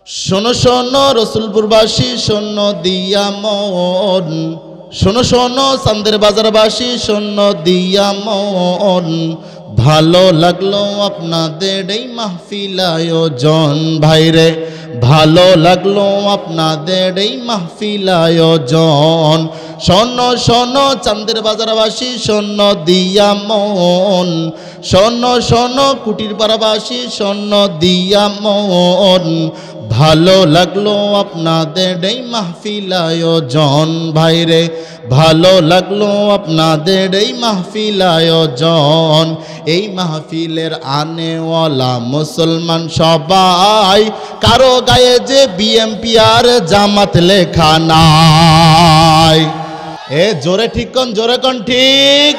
শোনো শোনো রসুলপুরবাসী, শোনো দিয়া মন, শোনো শোনো চান্দের বাজারবাসী, শোনো দিয়া মন, ভালো লাগলো আপনাদের এই মাহফিল আয়োজন। ভাইরে ভালো লাগলো আপনাদের এই মাহফিল আয়োজন। শোনো শোনো চান্দের বাজারবাসী, শোনো দিয়া মন, শোনো শোনো কুটির পাড়াবাসী, শোনো দিয়া মন, ভালো লাগলো আপনাদের এই মাহফিল আয়োজন। ভাইরে ভালো লাগলো আপনাদের এই মাহফিল আয়োজন। এই মাহফিলের আনেওয়ালা মুসলমান সবাই, কারো গায়ে যে বিএমপি আর জামাত লেখা নাই। জোরে ঠিক কোন, জোরে কোন ঠিক,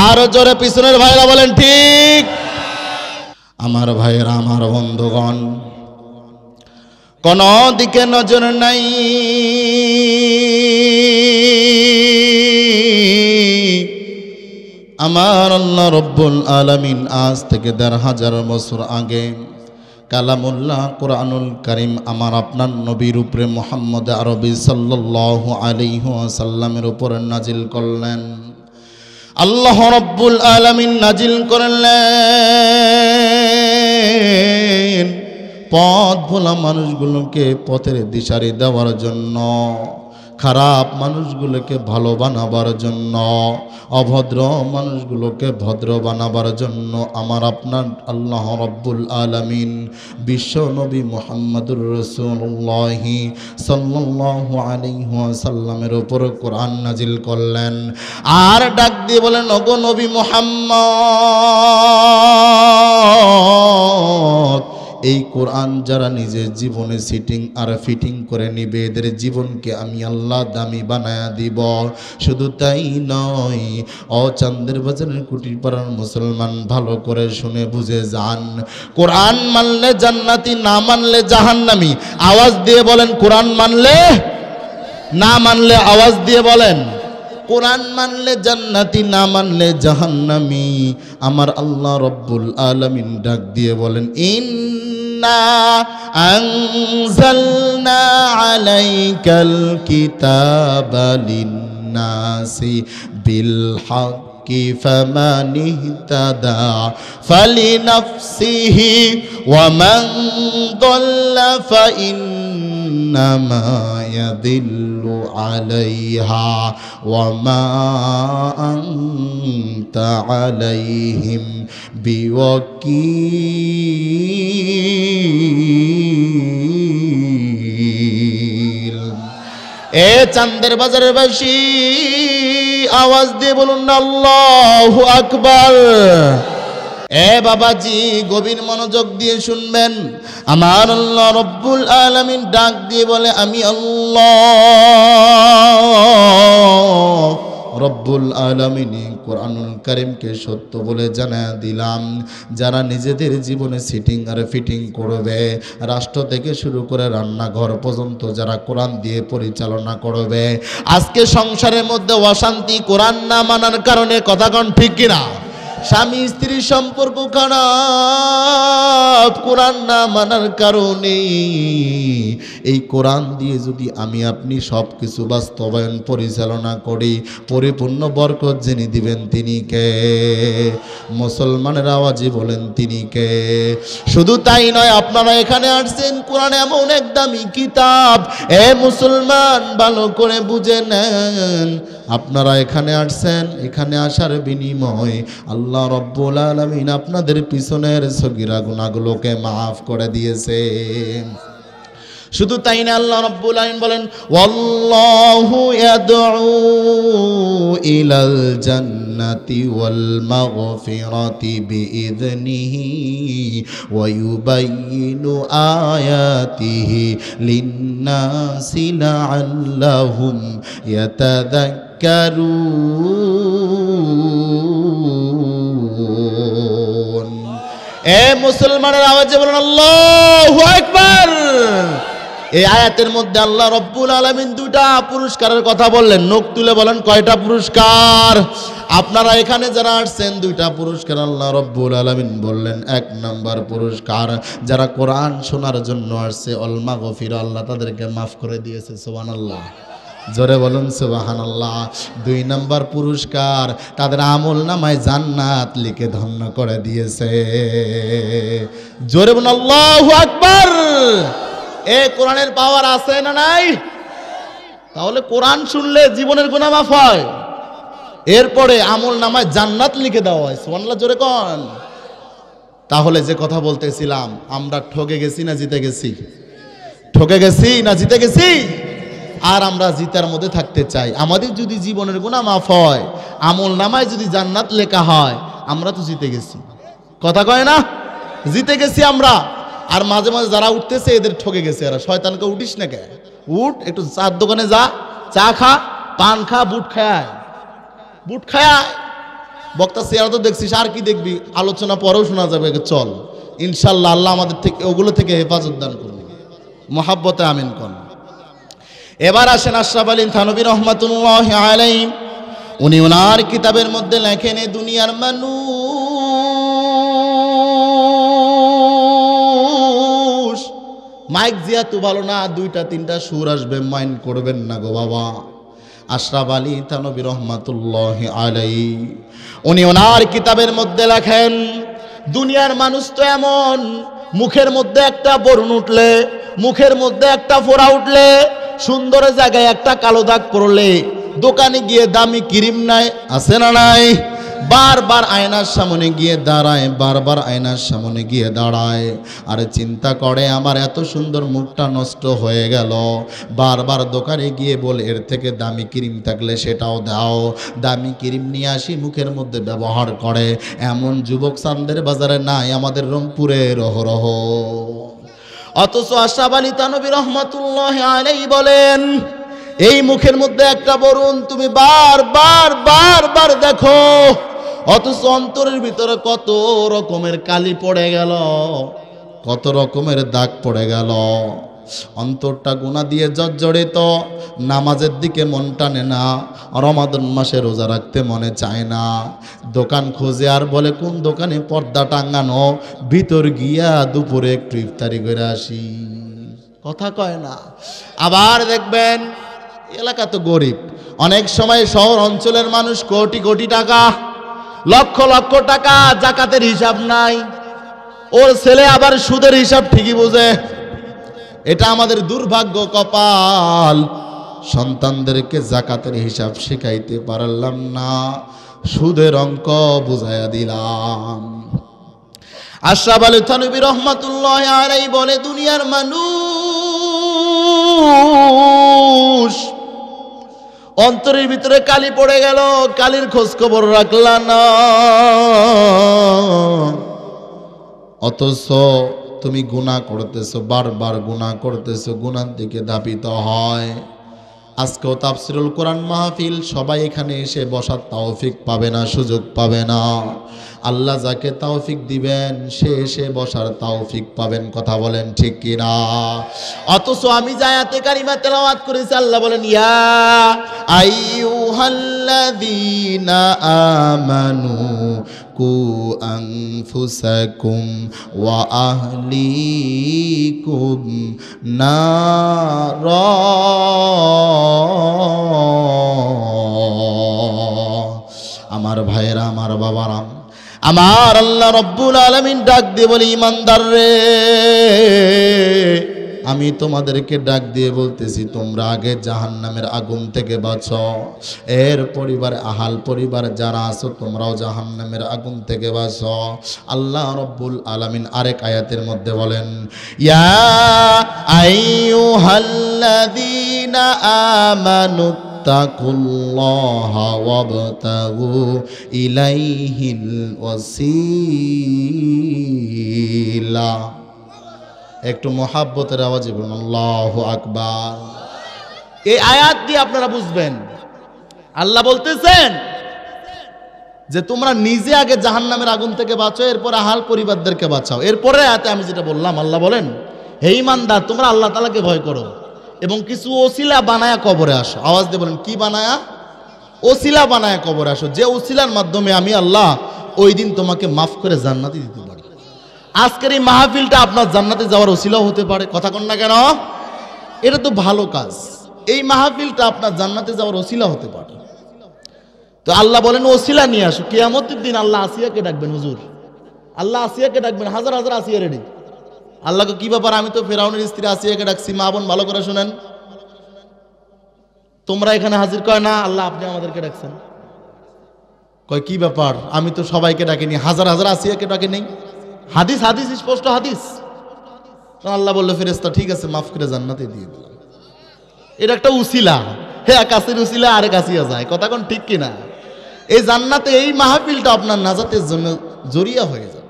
আরো জোরে পিছনের ভাইরা বলেন ঠিক। আমার ভাইরা, আমার বন্ধুগণ, কোন দিকে নজর নাই, আমার আল্লাহ রব্বুল আলামিন আজ থেকে ১৫০০ বছর আগে কালামুল্লাহ কুরআনুল কারীম আমার আপনার নবীর উপরে মুহাম্মদ আরবি সাল্লাল্লাহু আলাইহি ওয়াসাল্লামের উপরে নাজিল করলেন। আল্লাহ রব্বুল আলামিন নাজিল করলেন পথ ভোলা মানুষগুলোকে পথের দিশারি দেওয়ার জন্য, খারাপ মানুষগুলোকে ভালো বানাবার জন্য, অভদ্র মানুষগুলোকে ভদ্র বানাবার জন্য আমার আপনার আল্লাহ রব্বুল আলামিন বিশ্ব নবী মুহাম্মদুর রাসূলুল্লাহ সাল্লাল্লাহু আলাইহি ওয়াসাল্লামের উপর কোরআন নাজিল করলেন। আর ডাক দিয়ে বলেন, ওগো নবী মুহাম্মদ, এই কোরআন যারা নিজের জীবনে সিটিং আর ফিটিং করে নিবে, এদের জীবনকে আমি আল্লাহ দামি বানায়া দিব। শুধু তাই নয়, চান্দের বাজারের কুটির পাড়ার মুসলমান ভালো করে শুনে বুঝে যান, কোরআন মানলে জান্নাতি, না মানলে জাহান্নামী। আওয়াজ দিয়ে বলেন কোরআন মানলে, না মানলে আওয়াজ দিয়ে বলেন। কোরআন মানলে জান্নাতি, না মানলে জাহান্নামী। আমার আল্লাহ রব্বুল আলামিন ডাক দিয়ে বলেন, ইন্না আনজালনা আলাইকাল কিতাবা লিন্নাসি বিল হাক্কি ফামান ইহতাদা ফালিনাফসিহি ওয়া মান দাল্লা ফাইন্নামা ইয়াদিল্লু আলাইহা ওয়া মা আনতা আলাইহিম বিওয়াকিল। চান্দের বাজারের বাসী, আওয়াজ দিয়ে বলুন না আল্লাহু আকবার। বাবাজি, গভীর মনোযোগ দিয়ে শুনবেন। আমার আল্লাহ রব্বুল আলামিন ডাক দিয়ে বলে, আমি আল্লাহ রব্বুল আলামিন কোরআনুল কারীমকে সত্য বলে জানায়া দিলাম। যারা নিজেদের জীবনে সিটিং আর ফিটিং করবে, রাষ্ট্র থেকে শুরু করে রান্নাঘর পর্যন্ত যারা কোরআন দিয়ে পরিচালনা করবে, আজকে সংসারের মধ্যে অশান্তি কোরআন না মানার কারণে, কথা কোন ঠিক কিনা? স্বামী স্ত্রীর সম্পর্ক খারাপ কোরআন না মানার কারণে। এই কোরআন দিয়ে যদি আমি আপনি সব কিছু বাস্তবায়ন পরিচালনা করি, পরিপূর্ণ বরকত যিনি দিবেন তিনি কে? মুসলমানের আওয়াজে বলেন তিনি কে? শুধু তাই নয়, আপনারা এখানে আসছেন, কোরআন এমন এক দামি কিতাব। মুসলমান ভালো করে বুঝে নেন, আপনারা এখানে আসছেন, এখানে আসার বিনিময় আল্লাহ রব্বুল আলামিন আপনাদের পিছনের সগীরা গুনাহগুলোকে মাফ করে দিয়েছে। শুধু তাই না, আল্লাহ রব্বুল আলামিন বলেন, ওয়াল্লাহু ইয়াদউ ইলাল জান্নাতি ওয়াল মাগফিরাতি বিইذনিহি ওয়া ইউবাইয়িনু আয়াতিহি লিন-নাসি লাআল্লাহুম ইয়াতাযাক্কারুন। মুসলমানের আওয়াজে বলেন আল্লাহু আকবার। এই আয়াতের মধ্যে আল্লাহ রব্বুল আলামিন দুইটা পুরস্কারের কথা বললেন। নখ তুলে বলেন কয়টা পুরস্কার? আপনারা এখানে যারা আসছেন দুইটা পুরস্কার আল্লাহ রব্বুল আলামিন বললেন। এক নাম্বার পুরস্কার, যারা কোরআন শোনার জন্য আসছে অল মাগফিরা, আল্লাহ তাদেরকে মাফ করে দিয়েছে। সুবহানাল্লাহ, জোরে বলুন সুবহানাল্লাহ। দুই নাম্বার পুরস্কার, তাদের আমল নামায় জান্নাত লিখে ধন্য করে দিয়েছে। জোরে বলুন আল্লাহু আকবার। এই কোরআনের পাওয়ার আছে না নাই? তাহলে কোরআন শুনলে জীবনের গুনাহ মাফ হয়, এরপরে আমল নামায় জান্নাত লিখে দেওয়া হয়। সুবহানাল্লাহ, জোরে কোন। তাহলে যে কথা বলতেছিলাম, আমরা ঠকে গেছি না জিতে গেছি? ঠকে গেছি না জিতে গেছি? আর আমরা জিতার মধ্যে থাকতে চাই। আমাদের যদি জীবনের গুনাহ মাফ হয়, আমল নামায় যদি জান্নাত লেখা হয়, আমরা তো জিতে গেছি। কথা কয় না? জিতে গেছি আমরা। আর মাঝে মাঝে যারা উঠতেছে এদের ঠকে গেছে এরা। শয়তানকে উঠিস না কে? উঠ, একটু চার দোকানে যা, চা খা, পান খা, বুট খায়, বুট খায়। বক্তা চেয়ারা তো দেখছিস, আর কি দেখবি? আলোচনা পরেও শোনা যাবে। চল ইনশাল্লাহ, আল্লাহ আমাদের থেকে ওগুলো থেকে হেফাজত দান করবে। মহাব্বতে আমিন কোন। এবার আসেন আশরাফ আলী থানভী রহমাতুল্লাহি আলাইহি। উনি ওনার কিতাবের মধ্যে লেখেন, এ দুনিয়ার মানুষ, মাইক যেহেতু ভালো না, দুইটা তিনটা সুর আসবে, মাইন্ড করবেন না গো বাবা। আশরাফ আলী থানভী রহমাতুল্লাহি আলাইহি উনি ওনার কিতাবের মধ্যে লেখেন, দুনিয়ার মানুষ তো এমন, মুখের মধ্যে একটা বরুণ উঠলে, মুখের মধ্যে একটা ফোড়া উঠলে, সুন্দর জায়গায় একটা কালো দাগ পড়লে, দোকানে গিয়ে দামি ক্রিম নাই, আছে না নাই? বারবার আয়নার সামনে গিয়ে দাঁড়ায়, বারবার আয়নার সামনে গিয়ে দাঁড়ায়, আর চিন্তা করে আমার এত সুন্দর মুখটা নষ্ট হয়ে গেল। বারবার দোকানে গিয়ে বলে এর থেকে দামি ক্রিম থাকলে সেটাও দাও, দামি ক্রিম নিয়ে আসি মুখের মধ্যে ব্যবহার করে। এমন যুবক চান্দের বাজারে নাই, আমাদের রংপুরে রহরহ। অথচ আশরাফ আলী থানভী রহমাতুল্লাহি আলাইহি বলেন, এই মুখের মধ্যে একটা বরুণ তুমি বারবার বারবার দেখো, অথচ অন্তরের ভিতরে কত রকমের কালি পড়ে গেল, কত রকমের দাগ পড়ে গেল। অন্তরটা গুনাহ দিয়ে জর্জরিত, নামাজের দিকে মন টানে না, রমাদান মাসে রোজা রাখতে মনে চায় না, দোকান খোঁজে আর বলে কোন দোকানে পর্দা টাঙ্গানো, ভিতর গিয়া দুপুরে একটু ইফতারি করে আসি। কথা কয় না। আবার দেখবেন এলাকা তো গরিব, অনেক সময় শহর অঞ্চলের মানুষ কোটি কোটি টাকা, লক্ষ লক্ষ টাকা, জাকাতের হিসাব নাই। ওর ছেলে আবার সুদের হিসাব ঠিকই বোঝে। এটা আমাদের দুর্ভাগ্য, কপাল। সন্তানদেরকে জাকাতের হিসাব শেখাইতে পারলাম না, সুদের অঙ্ক বুঝাইয়া দিলাম। আশরাফ আলী থানভী রহমাতুল্লাহি আলাইহি বলে, দুনিয়ার মানুষ অন্তরের ভিতরে কালি পড়ে গেল, কালির খোঁজ খবর রাখলা না, অথচ তুমি গুনাহ করতেছো, বারবার গুনাহ করতেছো, গুনার দিকে ধাবিত হয়। আজকেও তাফসিরুল কোরআন মাহফিল, সবাই এখানে এসে বসার তৌফিক পাবে না, সুযোগ পাবে না। আল্লাহ যাকে তৌফিক দিবেন সে এসে বসার তৌফিক পাবেন। কথা বলেন ঠিক কিনা? অথচ আমি যে আয়াতে কারিমা তেলাওয়াত করেছি, আল্লাহ বলেন, ইয়া আইয়ুহাল্লাযীনা আমানু কু আনফুসাকুম ওয়া আহলিকুম নারা। আমার ভাইয়েরা, আমার বাবারা, আমার আল্লাহ রব্বুল আলামিন ডাক দিয়ে বলি, ইমানদার রে, আমি তোমাদেরকে ডাক দিয়ে বলতেছি, তোমরা আগে জাহান্নামের আগুন থেকে বাঁচো, এর পরিবার আহাল পরিবার যারা আছো তোমরাও জাহান্নামের আগুন থেকে বাঁচো। আল্লাহ রব্বুল আলামিন আরেক আয়াতের মধ্যে বলেন, ইয়া আইয়ুহাল্লাযীনা আমানু তাকুল্লাহা ওয়াবতাগু ইলাইহিল ওয়াসিলা। একটু মহাব্বতের আওয়াজে বলুন আল্লাহু আকবার। এই আয়াত দিয়ে আপনারা বুঝবেন, আল্লাহ বলতেছেন যে তোমরা নিজে আগে জাহান্নামের আগুন থেকে বাঁচো, এরপর আহাল পরিবারদেরকে বাঁচাও। এরপরে আয়াতে আমি যেটা বললাম, আল্লাহ বলেন হে ঈমানদার, তোমরা আল্লাহ তাআলাকে ভয় করো এবং কিছু ওসিলা বানায়া কবরে আসো। আওয়াজ দিয়ে বলেন, কি বানায়া? ওসিলা বানায়া কবরে আসো, যে ওসিলার মাধ্যমে আমি আল্লাহ ওই দিন তোমাকে মাফ করে জান্নাতে দিতে পারি। আজকের এই মাহফিলটা আপনার জান্নাতে যাওয়ার ওসিলাও হতে পারে, কথা কন না কেন? এটা তো ভালো কাজ। এই মাহফিলটা আপনার জান্নাতে যাওয়ার ওসিলা হতে পারে। তো আল্লাহ বলেন ওসিলা নিয়ে আসো। কিয়ামতের দিন আল্লাহ আসিয়াকে ডাকবেন, হুজুর আল্লাহ আসিয়াকে ডাকবেন, হাজার হাজার আসিয়া রেডি। আল্লাহকে, কি ব্যাপার? আমি তো ফেরাউনের স্ত্রী আসিয়াকে ডাকছি। মা বোন ভালো করে শুনেন, তোমরা এখানে হাজির কয় না, আল্লাহ আপনি আমাদেরকে ডাকছেন। কয় কি ব্যাপার? আমি তো সবাইকে ডাকিনি, হাজার হাজার আসিয়াকে ডাকে নেই। হাদিস, হাদিস স্পষ্ট হাদিস। আল্লাহ বললো, ফেরেশতা ঠিক আছে, মাফ করে জান্নাতে দিয়ে দিলাম। এটা একটা উসিলা। হ্যাঁ, কাছের উসিলা আরেক আসিয়া যায়, কথা কোন ঠিক কিনা? এই জান্নাতে এই মাহফিলটা আপনার নাজাতের জন্য জরিয়া হয়ে যাবে।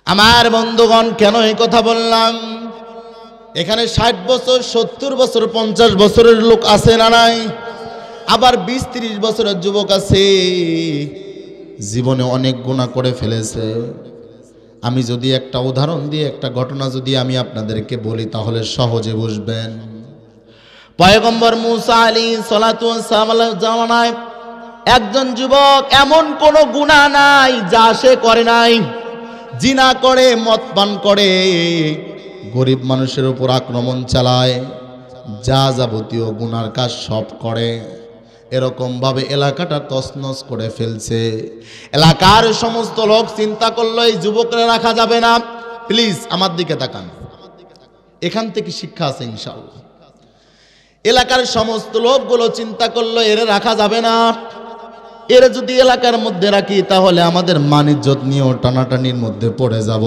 আমার বন্ধুগণ, কেন এই কথা বললাম? এখানে 60 বছর, 70 বছর, 50 বছরের লোক আছে না নাই? আবার 20-30 বছরের যুবক আছে, জীবনে অনেক গুনাহ করে ফেলেছে। আমি যদি একটা উদাহরণ দিয়ে, একটা ঘটনা যদি আমি আপনাদেরকে বলি, তাহলে সহজে বুঝবেন। পয়গম্বর মূসা আলাইহিস সালাতু ওয়াস সালামের জামানায় একজন যুবক, এমন কোন গুনাহ নাই যা সে করে নাই। জিনা করে, মদ পান করে, গরিব মানুষের উপর আক্রমণ চালায়, যা যাবতীয় গুনার কাজ সব করে। এরকম ভাবে এলাকাটা তছনছ করে ফেলছে। এলাকার সমস্ত লোক চিন্তা করলো এই যুবকরা রাখা যাবে না। প্লিজ আমার দিকে তাকান, এখান থেকে শিক্ষা আছে ইনশাআল্লাহ। এলাকার সমস্ত লোকগুলো চিন্তা করলো এরে রাখা যাবে না, এর যদি এলাকার মধ্যে রাখি তাহলে আমাদের মান-ইজ্জত নিয়েও টানাটানির মধ্যে পড়ে যাব।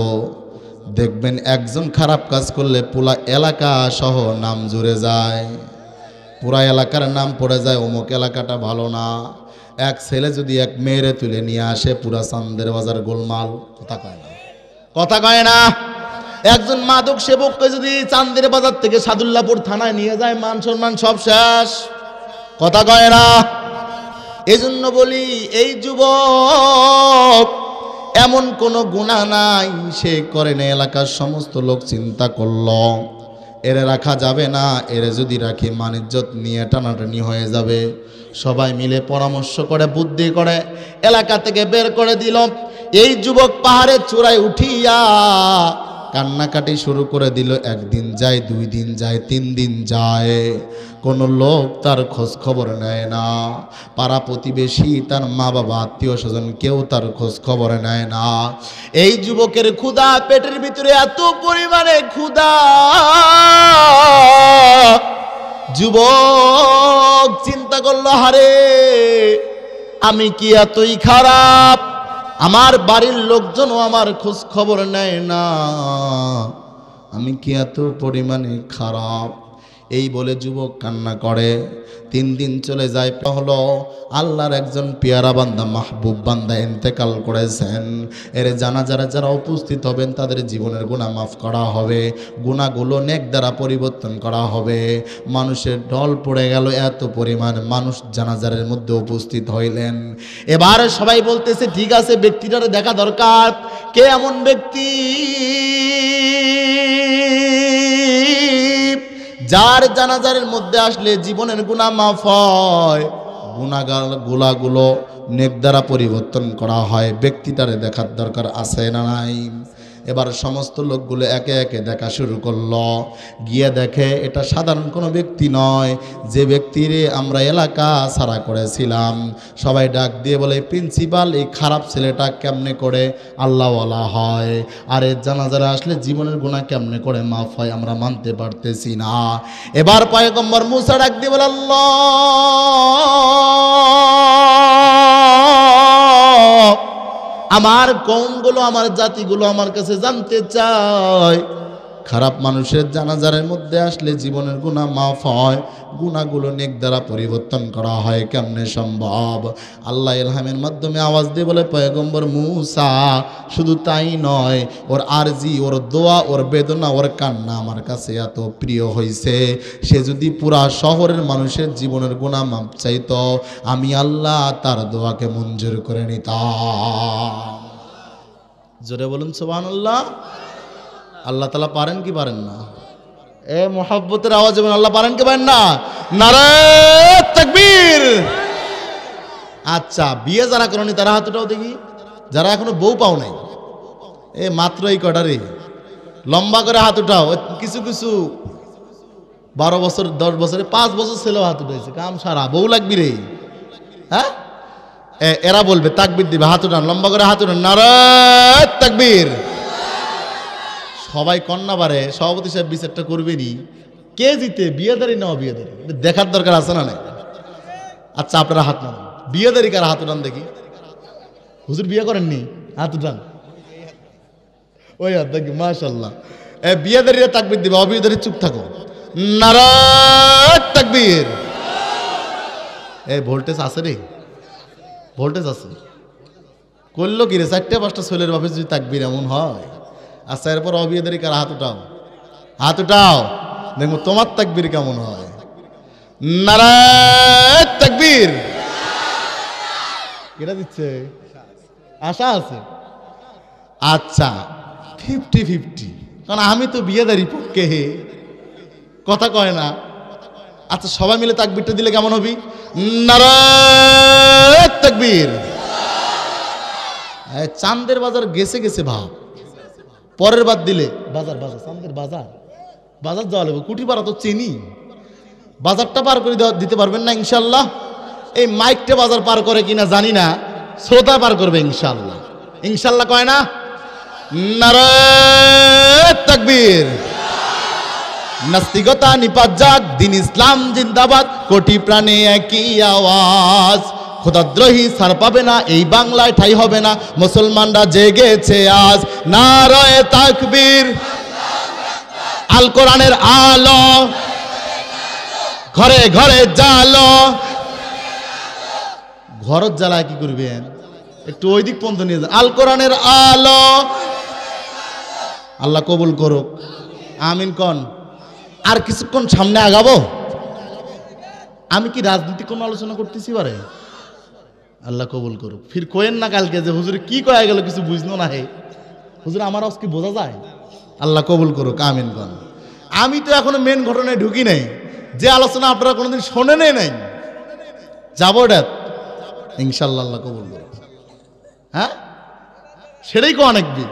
দেখবেন একজন খারাপ কাজ করলে পুরা এলাকা সহ নাম জুড়ে যায়, পুরা এলাকার নাম পড়ে যায়, অমুক এলাকাটা ভালো না। এক ছেলে যদি এক মেয়েরে তুলে নিয়ে আসে, পুরা চান্দের বাজার গোলমাল, কথা কয় না, কথা কয় না। একজন মাদক সেবককে যদি চান্দের বাজার থেকে সাদুল্লাপুর থানায় নিয়ে যায়, মান সম্মান সব শেষ, কথা কয় না। এজন্য বলি, এই যুবক এমন কোনো গুনাহ নাই সে করে না। এলাকার সমস্ত লোক চিন্তা করলো এরে রাখা যাবে না, এরে যদি রাখি মান-ইজ্জত নিয়ে টানাটানি হয়ে যাবে। সবাই মিলে পরামর্শ করে, বুদ্ধি করে এলাকা থেকে বের করে দিল। এই যুবক পাহাড়ের চূড়ায় উঠিয়া কান্নাকাটি শুরু করে দিল। একদিন যায়, 2 দিন যায়, 3 দিন যায়, কোনো লোক তার খোঁজ খবর নেয় না। পাড়া প্রতিবেশী, তার মা বাবা, আত্মীয় স্বজন, কেউ তার খোঁজ খবর নেয় না। এই যুবকের ক্ষুধা, পেটের ভিতরে এত পরিমাণে ক্ষুধা, যুবক চিন্তা করলো, হারে আমি কি এতই খারাপ? আমার বাড়ির লোকজনও আমার খোঁজ খবর নেয় না, আমি কি এত পরিমাণে খারাপ? এই বলে যুবক কান্না করে। 3 দিন চলে যায়, হলো আল্লাহর একজন পেয়ারা বান্দা, মাহবুব বান্দা ইন্তেকাল করেছেন। এর জানাজারা যারা উপস্থিত হবেন তাদের জীবনের গুনাহ মাফ করা হবে, গুনাহগুলো নেক দ্বারা পরিবর্তন করা হবে। মানুষের ঢল পড়ে গেল, এত পরিমাণ মানুষ জানাজারের মধ্যে উপস্থিত হইলেন। এবার সবাই বলতেছে ঠিক আছে, ব্যক্তিটারে দেখা দরকার। কে এমন ব্যক্তি যার জানাজারের মধ্যে আসলে জীবনের গুনাহ মাফ হয়, গুনাহগুলো নেক দ্বারা পরিবর্তন করা হয়? ব্যক্তিটারে দেখার দরকার আছে না নাই? এবার সমস্ত লোকগুলো একে একে দেখা শুরু করলো। গিয়ে দেখে এটা সাধারণ কোনো ব্যক্তি নয়, যে ব্যক্তিরে আমরা এলাকা ছাড়া করেছিলাম। সবাই ডাক দিয়ে বলে, প্রিন্সিপাল, এই খারাপ ছেলেটা কেমনে করে আল্লাহওয়ালা হয়? আর এর জানাজারে আসলে জীবনের গুনাহ কেমনে করে মাফ হয় আমরা মানতে পারতেছি না। এবার পয়গম্বর মুসা ডাক দিয়ে বলে, আল্লাহ, আমার কওমগুলো, আমার জাতিগুলো আমার কাছে জানতে চায়, খারাপ মানুষের জানাজারের মধ্যে আসলে জীবনের গুনাহ মাফ হয়, গুনাহগুলো নেক দ্বারা পরিবর্তন করা হয়, কেমনে সম্ভব? আল্লাহ ইলহামের মাধ্যমে আওয়াজ দিয়ে বলে, পয়গম্বর মুসা, শুধু তাই নয়, ওর আরজি, ওর দোয়া, ওর বেদনা, ওর কান্না আমার কাছে এত প্রিয় হয়েছে, সে যদি পুরা শহরের মানুষের জীবনের গুনাহ মাফ চাইতো, আমি আল্লাহ তার দোয়াকে মঞ্জুর করে নিতাম। জোরে বলুন সুবহানাল্লাহ। আল্লাহ তাআলা পারেন কি পারেন না? এ মোহাব্বতের আওয়াজ এবং আল্লাহ পারেন কি পারেন না? নারায়ে তাকবীর। আচ্ছা, বিয়ে যারা করেনি তারা হাত উঠাও দেখি, যারা এখনো বউ পাও নাই। এ মাত্র এই কটারে লম্বা করে হাত উঠাও। কিছু কিছু 12 বছর 10 বছরে 5 বছর ছেলেও হাত উঠাইছে, কাম সারা বউ লাগবি রে। হ্যাঁ, এরা বলবে তাকবীর দিবে, হাত উঠান, লম্বা করে হাত উঠান, নারায়ে তাকবীর। সবাই কন্যা বারে সভাপতি সাহেব বিচারটা করবেনি, কে জিতে, বিয়েদারি না অবিয়েদারি, দেখার দরকার আছে না নাই? আচ্ছা, আপনারা হাত নামান, বিয়েদারি কারা হাত উঠান দেখি। হুজুর বিয়ে করেননি, হাত উঠান। ওই হাত দেখি, মাশাআল্লাহ। বিয়েদারিরা তাকবীর দিবে, অবিয়েদারি চুপ থাকো, নারায়ে তাকবীর। ভোল্টেজ আছে রে, ভোল্টেজ আছে। করলো কি রে, 4-5টা ছেলের বাপে যদি তাকবীর এমন হয়। আচ্ছা, এরপর অবিয়েদারি কারা হাত উঠাও, হাত উঠাও, দেখো তোমার তাকবীর কেমন হয়। নারায়ে তাকবীর। কেটা দিচ্ছে, আশা আছে। আচ্ছা, 50-50, কারণ আমি তো বিয়েদারি পক্ষে, হে কথা কয় না। আচ্ছা, সবাই মিলে তাকবীরটা দিলে কেমন হবি? নারায়ে তাকবীর। চাঁদের বাজার গেছে গেছে ভাব, পরের বার দিলে বাজার বাজার চাঁদের বাজার বাজার যাওয়া লাগবে। কুটি পাড়া তো চিনি, বাজারটা পার করে দিতে পারবেন না ইনশাল্লাহ? এই মাইকটা বাজার পার করে কিনা জানি না, শ্রোতা পার করবে ইনশাল্লাহ। ইনশাল্লাহ কয় না? নারায়ে তাকবীর। নাস্তিকতা নিপাত যাক, দিন ইসলাম জিন্দাবাদ, কোটি প্রাণে একই আওয়াজ। খোদাদ্রোহী ছার পাবে না, এই বাংলায় ঠাই হবে না, মুসলমানরা জেগেছে আজ। নারায়ে তাকবীর। আল কোরআনের আলো ঘরে ঘরে জালো। ঘরত জ্বালায় কি করবেন, একটু ওই দিক পর্যন্ত নিয়ে যান। আল কোরআনের আলো, আল্লাহ কবুল করুক, আমিন কন। আর কিছুক্ষণ সামনে আগাবো। আমি কি রাজনীতি কোনো আলোচনা করতেছি পারে? আল্লাহ কবুল করুক। ফির কোয়েন না কালকে যে হুজুর কি কয়ে গেল কিছু বুঝলো না। হে হুজুর, আমার আজ কি বোঝা যায়? আল্লাহ কবুল করুক, আমিন কন। আমি তো এখনো মেন ঘটনায় ঢুকি নাই, যে আলোচনা আপনারা কোনোদিন শোনেনই নাই। যাবো ডাত ইনশাল্লাহ, আল্লাহ কবুল করুক। হ্যাঁ, সেটাই কো অনেকবি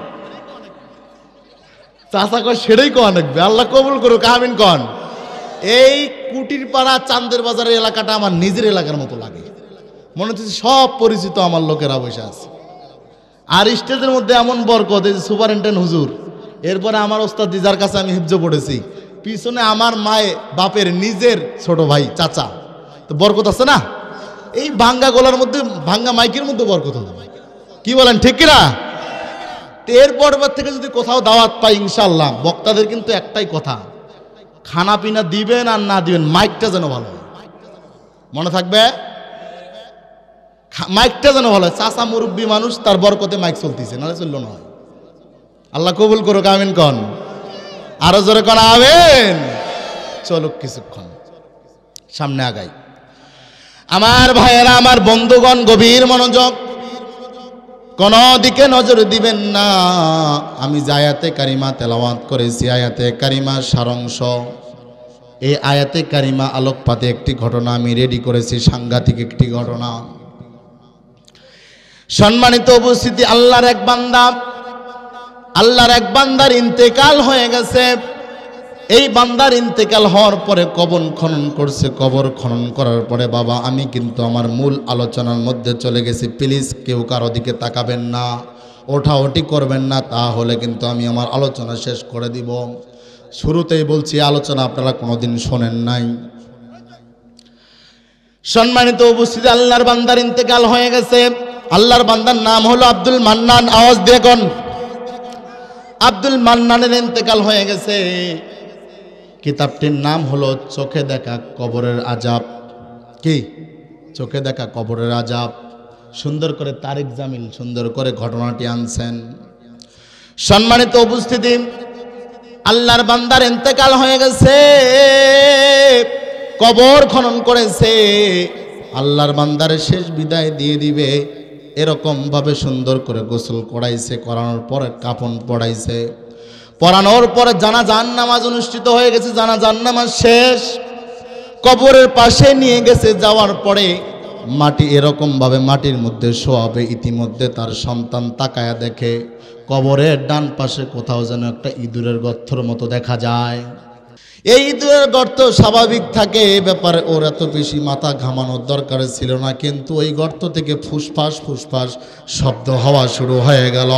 চাষা কয়, সেটাই কো অনেকবি। আল্লাহ কবুল করুক, আমিন কন। এই কুটির পাড়া চাঁদের বাজারের এলাকাটা আমার নিজের এলাকার মতো লাগে, মনে হচ্ছে সব পরিচিত আমার লোকেরা বসে আছে। আর স্টেজের মধ্যে এমন বরকত, এই যে সুপারিনটেন্ডেন্ট হুজুর, এরপরে আমার ওস্তাদ যার কাছে আমি হিফজ পড়েছি, পিছনে আমার মায়ে বাপের নিজের ছোট ভাই চাচা, তো বরকত আছে না? এই ভাঙ্গা গলার মধ্যে, ভাঙ্গা মাইকের মধ্যে বরকত হবে, কি বলেন ঠিক কিনা? এরপর থেকে যদি কোথাও দাওয়াত পাই ইনশাল্লাহ, বক্তাদের কিন্তু একটাই কথা, খানা পিনা দিবেন আর না দিবেন, মাইকটা যেন ভালো হয়। মনে থাকবে, মাইকটা যেন ভালো হয়। চাচা মুরব্বী মানুষ, তার বরকতে মাইক চলতেছে, নাহলে চললো না হয়। আল্লাহ কবুল করুক, আমিন কন। আরো জোরে কন আমিন। চলুক কিছুক্ষণ সামনে আগাই। আমার ভাইয়েরা, আমার বন্ধুগণ, গভীর মনোযোগ, কোন দিকে নজর দিবেন না। আমি যে আয়াতে কারিমা তেলাওয়াত করেছি, আয়াতে কারিমা সারাংশ। এই আয়াতে কারিমা আলোকপাতে একটি ঘটনা আমি রেডি করেছি, সাংঘাতিক একটি ঘটনা। সম্মানিত উপস্থিতি, আল্লাহর এক বান্দার ইন্তেকাল হয়ে গেছে। এই বান্দার ইন্তেকাল হওয়ার পরে কবর খনন করছে। কবর খনন করার পরে বাবা, আমি কিন্তু আমার মূল আলোচনার মধ্যে চলে গেছি। প্লিজ কেউ কারো দিকে তাকাবেন না, ওঠাওঠি করবেন না, তাহলে কিন্তু আমি আমার আলোচনা শেষ করে দিব। শুরুতেই বলছি, আলোচনা আপনারা কোনোদিন শোনেন নাই। সম্মানিত উপস্থিতি, আল্লাহর বান্দার ইন্তেকাল হয়ে গেছে। আল্লাহর বান্দার নাম হলো আব্দুল মান্নান। আওয়াজ দেখুন, আব্দুল মান্নানের ইন্তেকাল হয়ে গেছে। কিতাবটির নাম হলো চোখে দেখা কবরের আযাব। কি? চোখে দেখা কবরের আযাব। সুন্দর করে তারিক জামিল সুন্দর করে ঘটনাটি আনছেন। সম্মানিত উপস্থিতি, আল্লাহর বান্দার ইন্তেকাল হয়ে গেছে, কবর খনন করেছে। আল্লাহর বান্দার শেষ বিদায় দিয়ে দিবে, এরকম ভাবে সুন্দর করে গোসল করাইছে, করানোর পরে কাফন পড়াইছে। পড়ানোর পরে জানাজার নামাজ অনুষ্ঠিত হয়ে গেছে, জানাজার নামাজ শেষ। কবরের পাশে নিয়ে গেছে, যাওয়ার পরে মাটি এরকম ভাবে মাটির মধ্যে শোয়াবে, ইতিমধ্যে তার সন্তান তাকায়া দেখে কবরের ডান পাশে কোথাও যেন একটা ইঁদুরের গর্তের মতো দেখা যায়। এই ইঁদুরের গর্ত স্বাভাবিক থাকে, এ ব্যাপারে ওর এত বেশি মাথা ঘামানোর দরকার ছিল না, কিন্তু ওই গর্ত থেকে ফুসফাস ফুসফাস শব্দ হওয়া শুরু হয়ে গেল।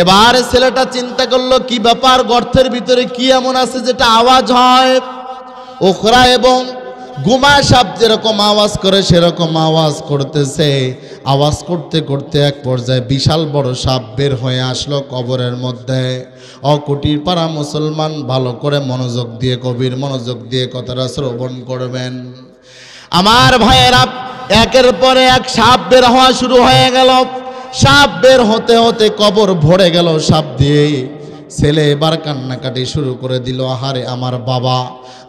এবার ছেলেটা চিন্তা করলো কি ব্যাপার, গর্তের ভিতরে কি এমন আছে যেটা আওয়াজ হয়। ওখরা এবং গুমা সাপ যেরকম আওয়াজ করে সেরকম আওয়াজ করতেছে। আওয়াজ করতে করতে এক পর্যায়ে বিশাল বড় সাপ বের হয়ে আসলো কবরের মধ্যে। অকুটির পাড়া মুসলমান ভালো করে মনোযোগ দিয়ে, গভীর মনোযোগ দিয়ে কথাটা শ্রবণ করবেন। আমার ভাইয়েরা, একের পরে এক সাপ বের হওয়া শুরু হয়ে গেল। সাপ বের হতে হতে কবর ভরে গেল সাপ দিয়ে। ছেলে এবার কান্নাকাটি শুরু করে দিল, আহারে আমার বাবা,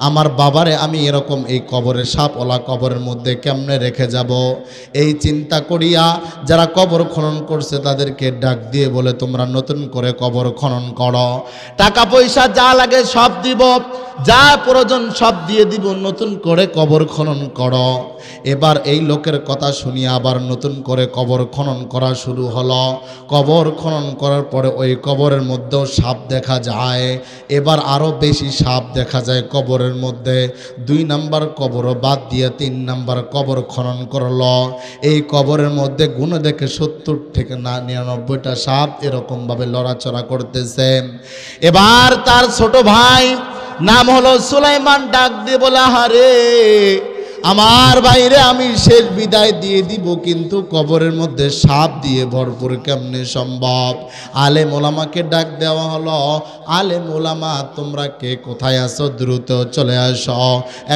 আমার বাবারে আমি এরকম এই কবরের সাপওয়ালা কবরের মধ্যে কেমনে রেখে যাব। এই চিন্তা করিয়া যারা কবর খনন করছে তাদেরকে ডাক দিয়ে বলে, তোমরা নতুন করে কবর খনন করো, টাকা পয়সা যা লাগে সব দিব, যা প্রয়োজন সব দিয়ে দিব, নতুন করে কবর খনন করো। এবার এই লোকের কথা শুনিয়ে আবার নতুন করে কবর খনন করা শুরু হলো। কবর খনন করার পরে ওই কবরের মধ্যেও সাপ দেখা যায়। এবার আরও বেশি সাপ দেখা যায় কবরের মধ্যে। 2 নাম্বার কবরও বাদ দিয়ে 3 নাম্বার কবর খনন করলো। এই কবরের মধ্যে গুণে দেখে 70 থেকে 99টা সাপ এরকমভাবে লড়াচড়া করতেছে। এবার তার ছোট ভাই নাম হলো সুলাইমান, ডাক দিয়ে বলে, আহারে আমার বাইরে আমি শেষ বিদায় দিয়ে দিব, কিন্তু কবরের মধ্যে সাপ দিয়ে ভরপুর, কেমনে সম্ভব? আলেম ওলামাকে ডাক দেওয়া হলো। আলেম ওলামা, তোমরা কে কোথায় আছো, দ্রুত চলে আসো।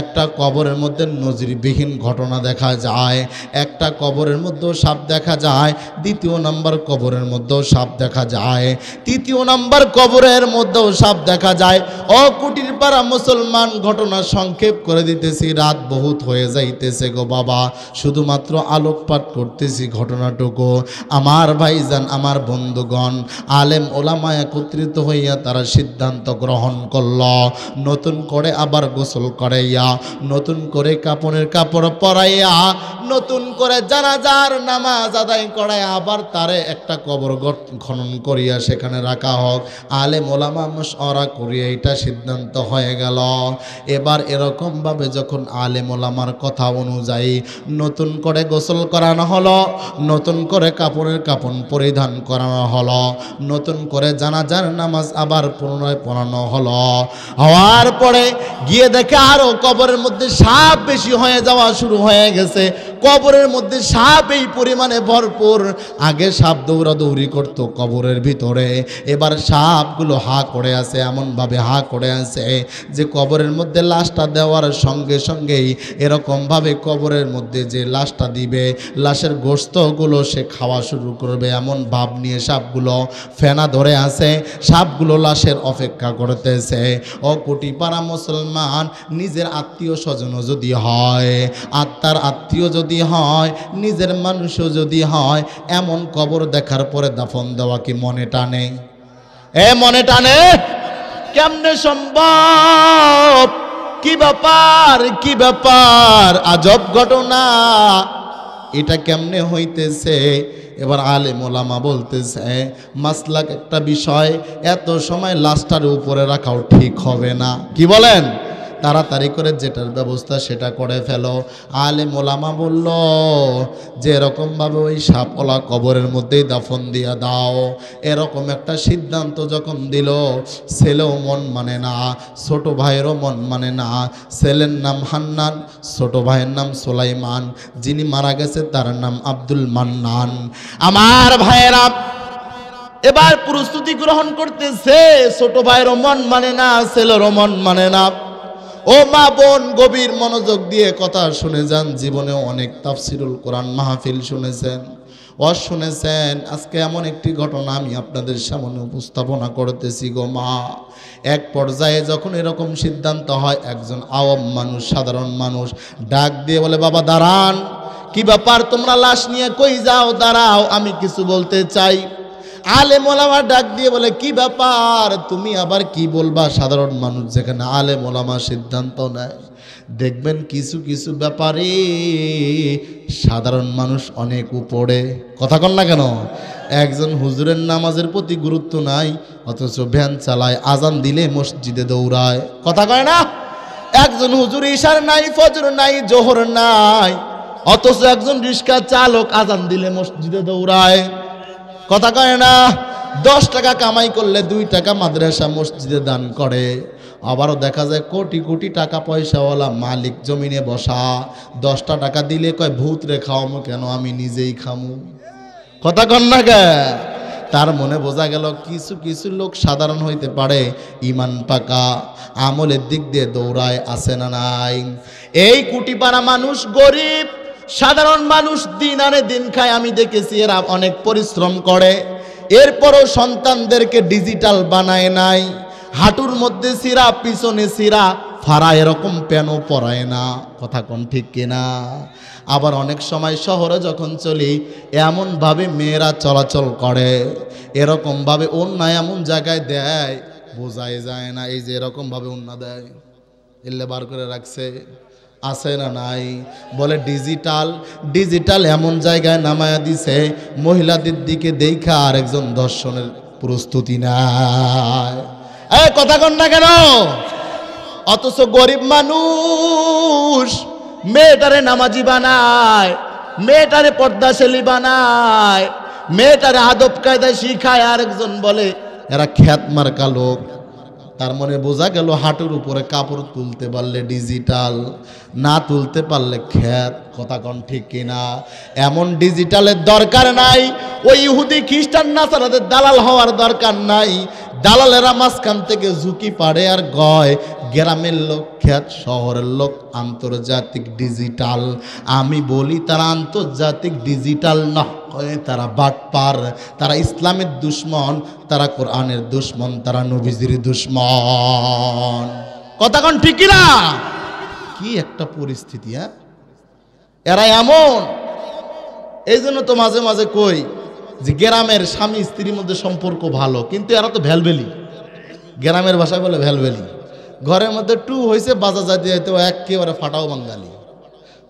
একটা কবরের মধ্যে নজিরবিহীন ঘটনা দেখা যায়। একটা কবরের মধ্যেও সাপ দেখা যায়, 2 নাম্বার কবরের মধ্যেও সাপ দেখা যায়, 3 নাম্বার কবরের মধ্যেও সাপ দেখা যায়। ও কুটির পাড়া মুসলমান, ঘটনা সংক্ষেপ করে দিতেছি, রাত বহুত হয়ে যাইতেছে গো বাবা, শুধুমাত্র আলোকপাত করতেছি ঘটনাটুকু। আমার ভাইজান, আমার বন্ধুগণ, আলেম ওলামা একত্রিত হইয়া তারা সিদ্ধান্ত গ্রহণ করল, নতুন করে আবার গোসল করাইয়া, নতুন করে কাপড়ের কাপড় পরাইয়া, নতুন করে জানাজার নামাজ আদায় করায় আবার তারে একটা কবর খনন করিয়া সেখানে রাখা হোক। আলেম ওলামা মশওয়ারা করিয়া এটা সিদ্ধান্ত হয়ে গেল। এবার এরকমভাবে যখন আলেম ওলামার কথা অনুযায়ী নতুন করে গোসল করানো হলো, নতুন করে কাপড়ের কাপড় পরিধান করানো হলো, নতুন করে জানাজার নামাজ আবার পুনরায় পড়ানো হলো। হওয়ার পরে গিয়ে দেখে আরো কবরের মধ্যে সাপ বেশি হয়ে যাওয়া শুরু হয়ে গেছে। কবরের মধ্যে সাপ এই পরিমাণে ভরপুর। আগে সাপ দৌড়াদৌড়ি করতো কবরের ভিতরে, এবার সাপগুলো হা করে আছে, এমনভাবে হা করে আছে যে কবরের মধ্যে লাশটা দেওয়ার সঙ্গে সঙ্গেই এরকমভাবে কবরের মধ্যে যে লাশটা দিবে, লাশের গোশতগুলো সে খাওয়া শুরু করবে, এমন ভাব নিয়ে সাপগুলো ফেনা ধরে আছে। সাপগুলো লাশের অপেক্ষা করতেছে। ও কোটি পাড়া মুসলমান, নিজের আত্মীয় স্বজনও যদি হয়, আত্মার আত্মীয় যদি হয়, নিজের মানুষও যদি হয়, এমন কবর দেখার পরে দাফন দেওয়া কি মনে টানে? মনে টানে? কেমনে সম্ভব? কি ব্যাপার, কি ব্যাপার, আজব ঘটনা, এটা কেমনে হইতেছে? এবার আলেম ওলামা বলতেছে, মাসলাক একটা বিষয়, এত সময় লাশটার উপরে রাখাও ঠিক হবে না। কি বলেন? তাড়াতাড়ি করে যেটার ব্যবস্থা সেটা করে ফেলো। আলেম ওলামা বলল যে এরকমভাবে ওই সাপওয়ালা কবরের মধ্যেই দাফন দিয়া দাও। এরকম একটা সিদ্ধান্ত যখন দিল, ছেলেও মন মানে না, ছোট ভাইয়েরও মন মানে না। ছেলের নাম হান্নান, ছোট ভাইয়ের নাম সুলাইমান, যিনি মারা গেছে তার নাম আব্দুল মান্নান। আমার ভাইয়েরা এবার প্রস্তুতি গ্রহণ করতেছে। ছোট ভাইয়েরও মন মানে না, ছেলেরও মন মানে না। ও মা বোন, গভীর মনোযোগ দিয়ে কথা শুনে যান। জীবনেও অনেক তাফসিরুল কোরআন মাহফিল শুনেছেন, শুনেছেন। আজকে এমন একটি ঘটনা আমি আপনাদের সামনে উপস্থাপনা করতেছি গো মা। এক পর্যায়ে যখন এরকম সিদ্ধান্ত হয়, একজন আওয়াম মানুষ, সাধারণ মানুষ ডাক দিয়ে বলে, বাবা দাঁড়ান, কি ব্যাপার, তোমরা লাশ নিয়ে কই যাও? দাঁড়াও, আমি কিছু বলতে চাই। আলেম ওলামা ডাক দিয়ে বলে, কি ব্যাপার, তুমি আবার কি বলবা? সাধারণ মানুষ যেখানে আলেম ওলামা সিদ্ধান্ত নেয়, দেখবেন কিছু কিছু ব্যাপারে সাধারণ মানুষ অনেক উপরে। কথা কন না কেন? একজন হুজুরের নামাজের প্রতি গুরুত্ব নাই, অথচ ভ্যান চালায়, আজান দিলে মসজিদে দৌড়ায়। কথা কয় না? একজন হুজুর ইশার নাই, ফজর নাই, জোহর নাই, অথচ একজন রিক্সা চালক আজান দিলে মসজিদে দৌড়ায়। কথা কয় না? 10 টাকা কামাই করলে 2 টাকা মাদ্রাসা মসজিদে দান করে। আবারও দেখা যায় কোটি কোটি টাকা পয়সাওয়ালা মালিক জমিনে বসা, 10টা টাকা দিলে কয় ভূত রে খাওয়ামো কেন, আমি নিজেই খামু। কথা কন না গে? তার মনে বোঝা গেল কিছু কিছু লোক সাধারণ হইতে পারে, ইমান পাকা, আমলের দিক দিয়ে দৌড়ায়, আছে না নাই? এই কুটিপাড়া মানুষ, গরিব সাধারণ মানুষ, দিন আনে দিন খায়। আমি দেখেছি এরা অনেক পরিশ্রম করে, এরপরও সন্তানদেরকে ডিজিটাল বানায় নাই। হাঁটুর মধ্যে সিরা, পিছনে সিরা, ফাড়া এরকম প্যানও পরায় না। কথা কোন ঠিক কিনা? আবার অনেক সময় শহরে যখন চলি, এমনভাবে মেয়েরা চলাচল করে, এরকমভাবে ওন্না এমন জায়গায় দেয় বোঝাই যায় না। এই যে এরকমভাবে ওন্না দেয়, এলে বার করে রাখছে, আছে না নাই? বলে ডিজিটাল। ডিজিটাল এমন জায়গায় নামায়া দিছে, মহিলাদের দিকে দেখা আরেকজন দর্শনের প্রস্তুতি নাই। কথা কন না কেন? অথচ গরিব মানুষ মেয়েটারে নামাজি বানায়, মেয়েটারে পর্দাশালী বানায়, মেয়েটারে আদব কায়দা শিখায়। আরেকজন বলে এরা খ্যাত মার্কা লোক। তার মনে বোঝা গেল হাঁটুর উপরে কাপড় তুলতে পারলে ডিজিটাল, না তুলতে পারলে খ্যাত। কথা কন ঠিক কিনা? এমন ডিজিটালের দরকার নাই, ওই ইহুদি খ্রিস্টান নাসারাদের দালাল হওয়ার দরকার নাই। দালালেরা মাঝখান থেকে ঝুঁকি পাড়ে আর গয়, গ্রামের লোক খ্যাত, শহরের লোক আন্তর্জাতিক ডিজিটাল। আমি বলি তারা আন্তর্জাতিক ডিজিটাল না, তারা বাটপার, তারা ইসলামের দুশ্মন, তারা কোরআনের দুশ্মন, তারা নবীজির দুশ্মন। কথা কোন ঠিক না? কি একটা পরিস্থিতি! হ্যাঁ, এরা এমন। এই জন্য তো মাঝে মাঝে কই যে গ্রামের স্বামী স্ত্রীর মধ্যে সম্পর্ক ভালো, কিন্তু এরা তো ভ্যালভেলি। গ্রামের ভাষায় বলে ভ্যালভেলি। ঘরের মধ্যে টু হয়েছে, বাজা জাতি হয়তো একেবারে ফাটাও বাঙালি।